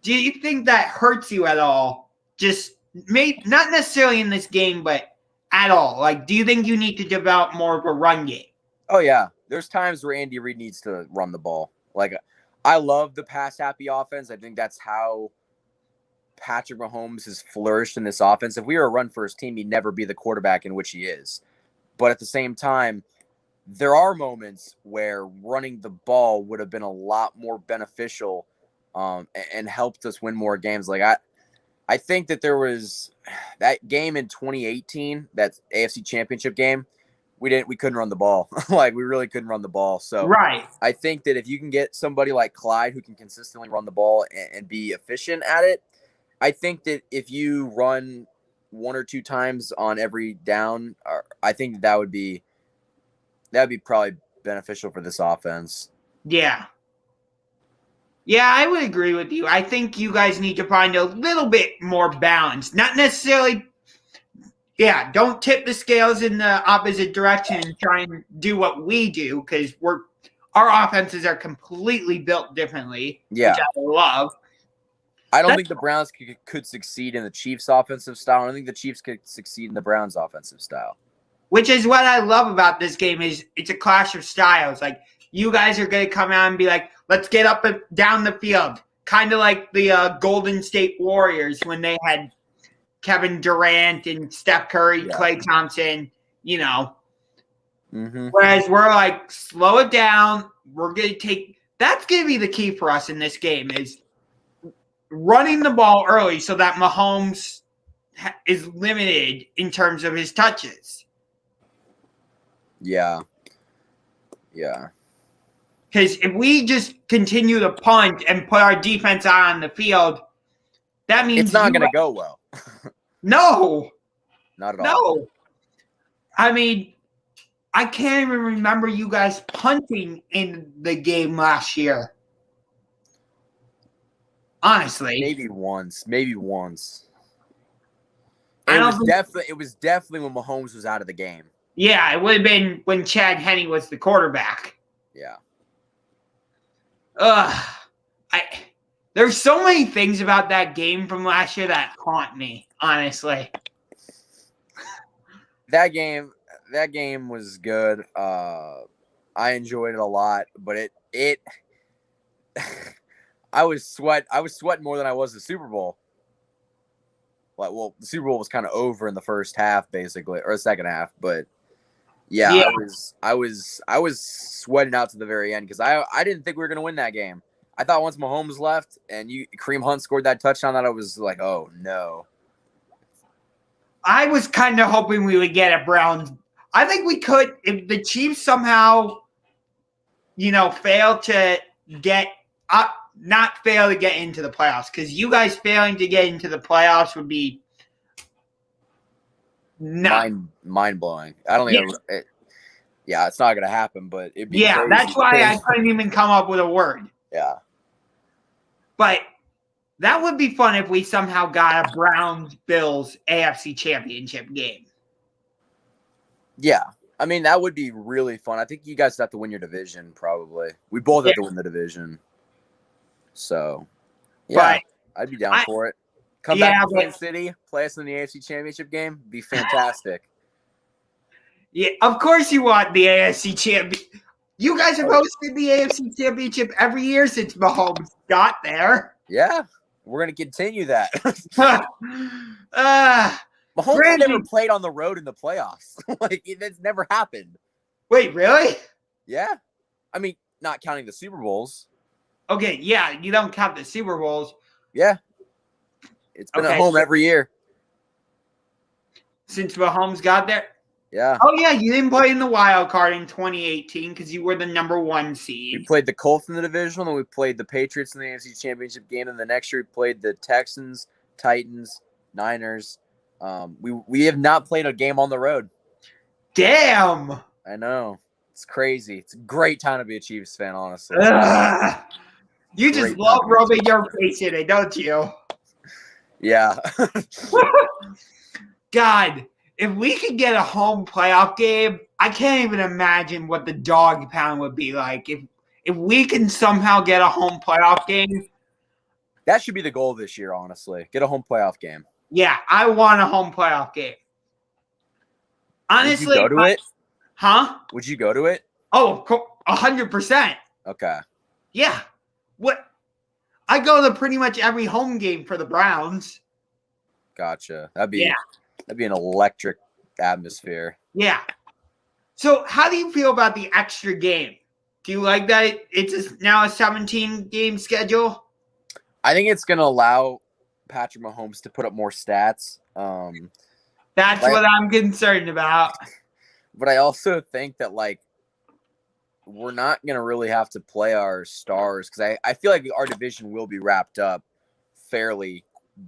Do you think that hurts you at all? Just not necessarily in this game, but at all. Like, do you think you need to develop more of a run game? Oh, yeah. There's times where Andy Reid needs to run the ball. Like, I love the pass-happy offense. I think that's how Patrick Mahomes has flourished in this offense. If we were a run-first team, he'd never be the quarterback in which he is. But at the same time, there are moments where running the ball would have been a lot more beneficial and helped us win more games. Like, I think that there was that game in 2018, that AFC Championship game, we couldn't run the ball. Like, we really couldn't run the ball. So right. I think that if you can get somebody like Clyde who can consistently run the ball and be efficient at it, I think that if you run 1 or 2 times on every down, I think that would be probably beneficial for this offense. Yeah. Yeah, I would agree with you. I think you guys need to find a little bit more balance. Not necessarily, don't tip the scales in the opposite direction and try and do what we do, because our offenses are completely built differently, Yeah. which I love. I don't think the Browns could succeed in the Chiefs' offensive style. I don't think the Chiefs could succeed in the Browns' offensive style. Which is what I love about this game, is it's a clash of styles. Like, you guys are going to come out and be like, let's get up and down the field. Kind of like the Golden State Warriors when they had Kevin Durant and Steph Curry, Klay Thompson, Mm-hmm. Whereas we're like, slow it down. We're going to that's going to be the key for us in this game, is running the ball early so that Mahomes is limited in terms of his touches. Yeah. Yeah. Because if we just continue to punt and put our defense out on the field, that means it's not going to go well. No. Not at all. No. I mean, I can't even remember you guys punting in the game last year. Honestly. Maybe once. It was definitely when Mahomes was out of the game. Yeah, it would have been when Chad Henne was the quarterback. Yeah. There's so many things about that game from last year that haunt me, honestly. That game was good. I enjoyed it a lot, but it I was sweating more than I was the Super Bowl. Like, well, the Super Bowl was kind of over in the first half, basically, or the second half, but yeah. I was sweating out to the very end because I didn't think we were going to win that game. I thought once Mahomes left and Kareem Hunt scored that touchdown, that I was like, oh no. I was kind of hoping we would get a Browns. I think we could, if the Chiefs somehow, fail to get up, not fail to get into the playoffs, because you guys failing to get into the playoffs would be mind blowing. I don't think it's not gonna happen, but it'd be crazy. That's why I couldn't even come up with a word. Yeah. But that would be fun if we somehow got a Browns-Bills AFC Championship game. Yeah. I mean, that would be really fun. I think you guys have to win your division, probably. We both have to win the division. So, yeah, I'd be down for it. Come back to Kansas City, play us in the AFC Championship game. Be fantastic. Yeah, of course you want the AFC Championship. You guys have hosted the AFC Championship every year since Mahomes got there. Yeah. We're going to continue that. Mahomes Granted, never played on the road in the playoffs. Like, it's never happened. wait, really? Yeah. I mean, not counting the Super Bowls. Okay, yeah, you don't count the Super Bowls. Yeah. It's been at home so every year. since Mahomes got there. Yeah. Oh, yeah, you didn't play in the wild card in 2018 because you were the number 1 We seed. played the Colts in the divisional, and we played the Patriots in the AFC Championship game. And the next year, we played the Texans, Titans, Niners. We have not played a game on the road. Damn. I know. It's crazy. It's a great time to be a Chiefs fan, honestly. You Great just love time to be a rubbing Chiefs your fan. face in it, don't you? Yeah. God, if we could get a home playoff game, I can't even imagine what the dog pound would be like. If we can somehow get a home playoff game, That should be the goal this year, honestly. Get a home playoff game. yeah, I want a home playoff game. Honestly, would you go to it? Huh? Would you go to it? Oh, 100%. Okay. Yeah. What? I go to pretty much every home game for the Browns. Gotcha. That'd be an electric atmosphere. Yeah. So, how do you feel about the extra game? Do you like that it's now a 17-game schedule? I think it's going to allow Patrick Mahomes to put up more stats. That's what I'm concerned about. But I also think that, like, we're not going to really have to play our stars because I feel like our division will be wrapped up fairly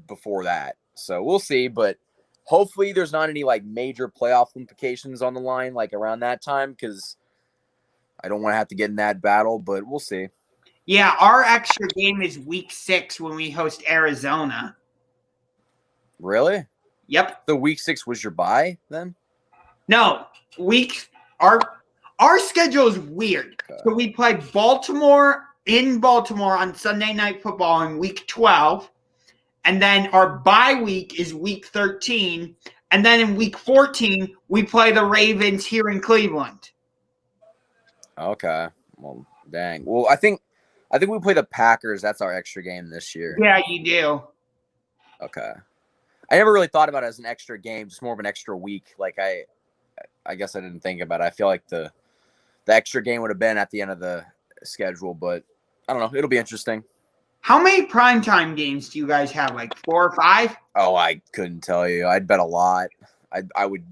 before that. So we'll see. But hopefully there's not any, like, major playoff implications on the line, like, around that time because I don't want to have to get in that battle. But we'll see. Yeah, our extra game is week 6 when we host Arizona. Really? Yep. The week 6 was your bye then? No, our schedule is weird. Okay. So we play Baltimore on Sunday Night Football in week 12, and then our bye week is week 13, and then in week 14 we play the Ravens here in Cleveland. Okay. Well, dang. Well, I think we play the Packers. That's our extra game this year. Yeah, you do. Okay. I never really thought about it as an extra game, just more of an extra week. Like I guess I didn't think about it. I feel like the extra game would have been at the end of the schedule, but I don't know. It'll be interesting. How many primetime games do you guys have? Like 4 or 5? Oh, I couldn't tell you. I'd bet a lot. I would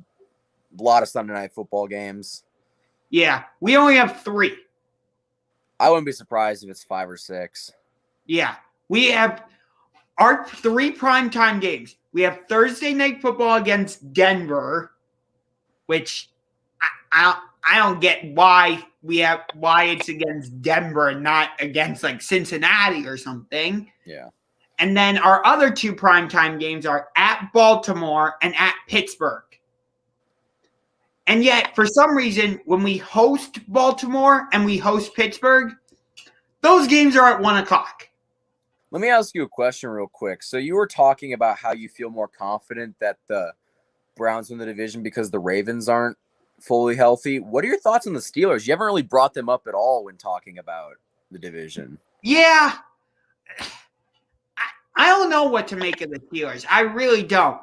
a lot of Sunday night football games. Yeah, we only have 3. I wouldn't be surprised if it's 5 or 6. Yeah, we have our 3 primetime games. We have Thursday Night Football against Denver, which I don't get why it's against Denver and not against like Cincinnati or something. Yeah. And then our other 2 primetime games are at Baltimore and at Pittsburgh. And yet, for some reason, when we host Baltimore and we host Pittsburgh, those games are at 1 o'clock. Let me ask you a question real quick. So you were talking about how you feel more confident that the Browns win the division because the Ravens aren't fully healthy. What are your thoughts on the Steelers? You haven't really brought them up at all when talking about the division. Yeah. I don't know what to make of the Steelers. I really don't.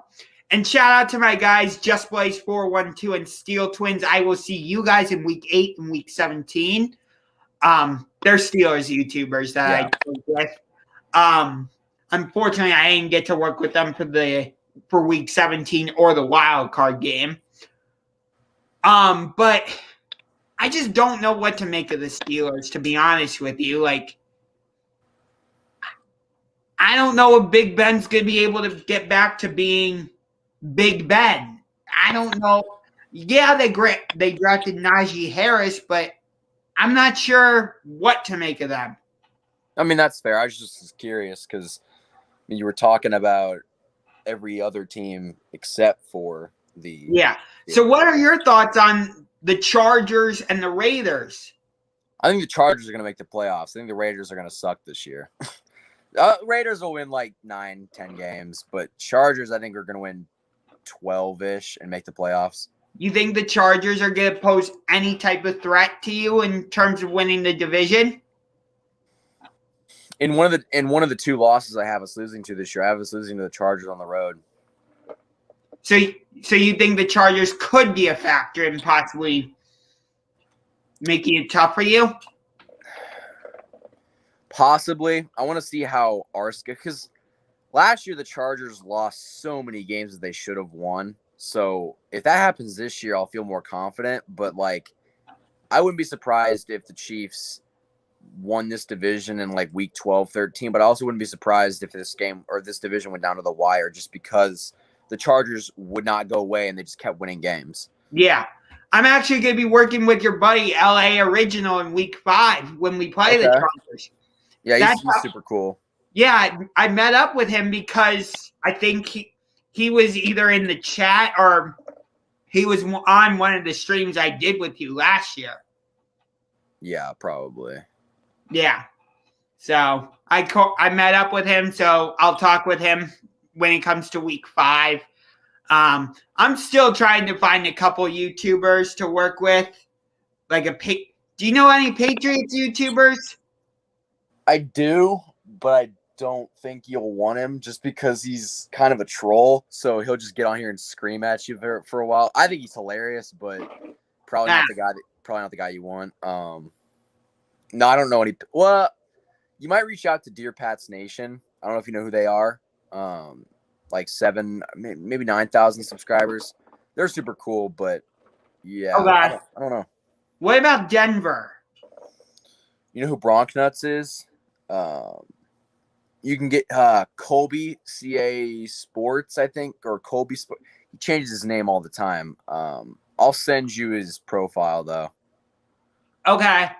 And shout out to my guys, Just Blaze 412 and Steel Twins. I will see you guys in week 8 and week 17. They're Steelers YouTubers that I work with. Unfortunately, I didn't get to work with them for week 17 or the wild card game. But I just don't know what to make of the Steelers, to be honest with you. Like, I don't know if Big Ben's going to be able to get back to being Big Ben. I don't know. Yeah, they drafted Najee Harris, but I'm not sure what to make of them. I mean, that's fair. I was just curious because you were talking about every other team except for the... Yeah. So what are your thoughts on the Chargers and the Raiders? I think the Chargers are going to make the playoffs. I think the Raiders are going to suck this year. Raiders will win like 9-10 games, but Chargers I think are going to win 12-ish and make the playoffs. You think the Chargers are going to pose any type of threat to you in terms of winning the division? In one of the two losses I have us losing to this year, I have us losing to the Chargers on the road. So you think the Chargers could be a factor in possibly making it tough for you? Possibly. I want to see how because last year the Chargers lost so many games that they should have won. So if that happens this year, I'll feel more confident. But like, I wouldn't be surprised if the Chiefs won this division in like week 12, 13. But I also wouldn't be surprised if this game or this division went down to the wire just because the Chargers would not go away and they just kept winning games. Yeah. I'm actually going to be working with your buddy, LA Original, in week 5 when we play the Chargers. Yeah, he's super cool. Yeah, I met up with him because I think he was either in the chat or he was on one of the streams I did with you last year. Yeah, probably. Yeah. So I met up with him, so I'll talk with him when it comes to week 5. I'm still trying to find a couple YouTubers to work with. Do you know any Patriots YouTubers? I do, but I don't think you'll want him just because he's kind of a troll. So he'll just get on here and scream at you for a while. I think he's hilarious, but probably not the guy you want. No, I don't know any. Well, you might reach out to Dear Pats Nation. I don't know if you know who they are. Like 7, maybe 9,000 subscribers. They're super cool, but yeah, I don't know. What about Denver? You know who Bronk Nuts is? You can get Colby CA Sports, I think, or Colby Sports. He changes his name all the time. I'll send you his profile though. Okay,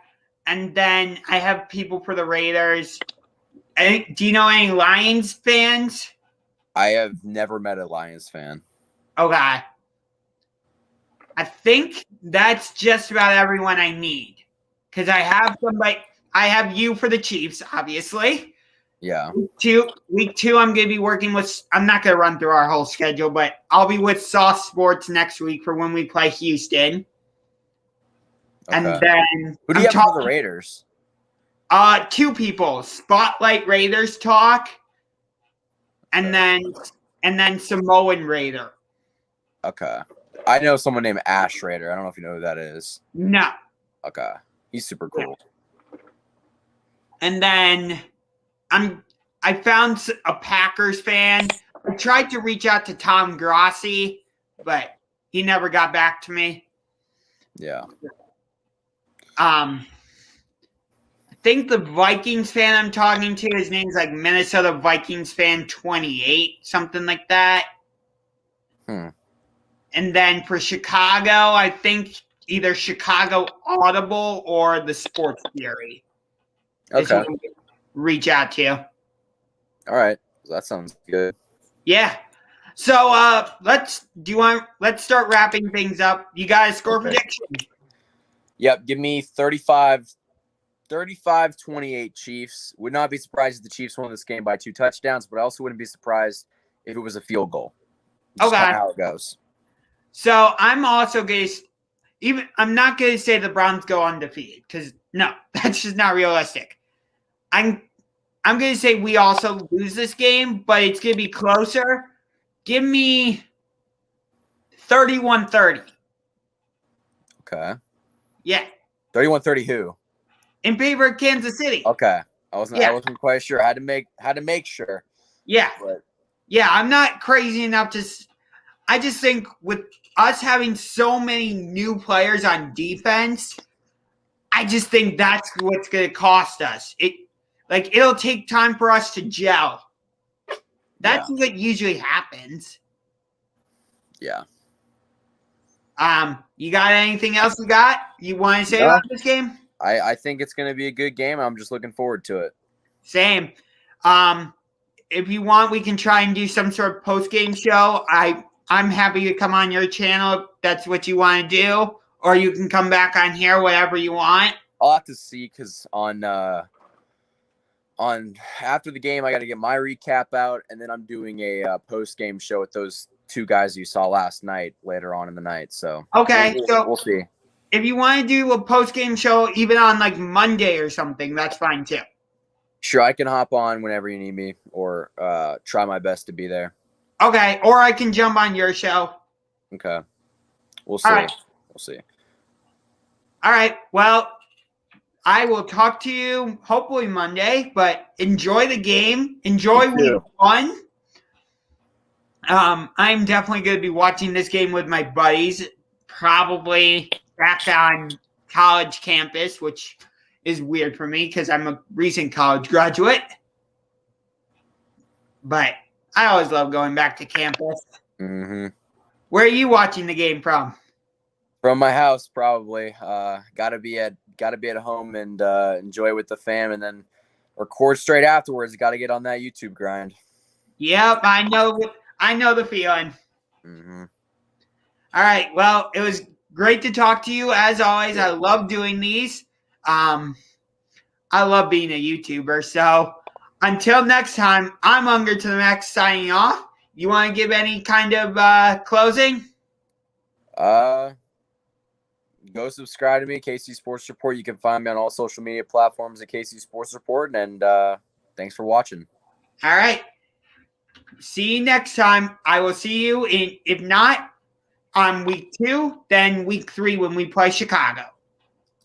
and then I have people for the Raiders. Do you know any Lions fans? I have never met a Lions fan. Okay. I think that's just about everyone I need. Because I have somebody. I have you for the Chiefs, obviously. Yeah. Week 2, I'm going to be working with. I'm not going to run through our whole schedule, but I'll be with Sauce Sports next week for when we play Houston. Okay. And then who do you have for the Raiders? 2 people. Spotlight Raiders Talk. And then Samoan Raider. Okay. I know someone named Ash Raider. I don't know if you know who that is. No. Okay. He's super cool. And then I found a Packers fan. I tried to reach out to Tom Grossi, but he never got back to me. Yeah. I think the Vikings fan I'm talking to, his name's like Minnesota Vikings fan 28, something like that. And then for Chicago, I think either Chicago Audible or the Sports Theory. Okay. Reach out to you. All right. That sounds good. Yeah. So let's start wrapping things up. You guys score prediction. Yep. Give me 35-28 Chiefs. Would not be surprised if the Chiefs won this game by 2 touchdowns, but I also wouldn't be surprised if it was a field goal. Just okay. How it goes. So I'm also going to I'm not going to say the Browns go undefeated because no, that's just not realistic. I'm going to say we also lose this game, but it's going to be closer. Give me 31-30. Okay. Yeah. 31-30 who? In favor of Kansas City. Okay. I wasn't quite sure. I had to make sure. Yeah. But. Yeah, I'm not crazy enough to I just think with us having so many new players on defense, I just think that's what's going to cost us. It'll take time for us to gel. That's what usually happens. Yeah. You got anything else you want to say about this game? I think it's going to be a good game. I'm just looking forward to it. Same. If you want, we can try and do some sort of post-game show. I'm happy to come on your channel if that's what you want to do, or you can come back on here, whatever you want. I'll have to see because on after the game, I got to get my recap out, and then I'm doing a post-game show with those 2 guys you saw last night later on in the night. So okay, we'll see. If you want to do a post-game show even on like Monday or something, that's fine too. Sure, I can hop on whenever you need me, or try my best to be there. Okay, or I can jump on your show. Okay, we'll see. All right. We'll see. All right. Well, I will talk to you hopefully Monday, but enjoy the game. Enjoy You week too. 1. I'm definitely going to be watching this game with my buddies, probably back on college campus, which is weird for me because I'm a recent college graduate. But I always love going back to campus. Mm-hmm. Where are you watching the game from? From my house, probably. Gotta be at home and enjoy with the fam, and then record straight afterwards. Got to get on that YouTube grind. Yep, I know the feeling. Mm-hmm. All right. Well, it was great to talk to you as always. Yeah. I love doing these. I love being a YouTuber. So until next time, I'm Unger to the Max signing off. You want to give any kind of closing? Go subscribe to me, KC Sports Report. You can find me on all social media platforms at KC Sports Report. And thanks for watching. All right. See you next time. I will see you if not on week 2, then week 3 when we play Chicago.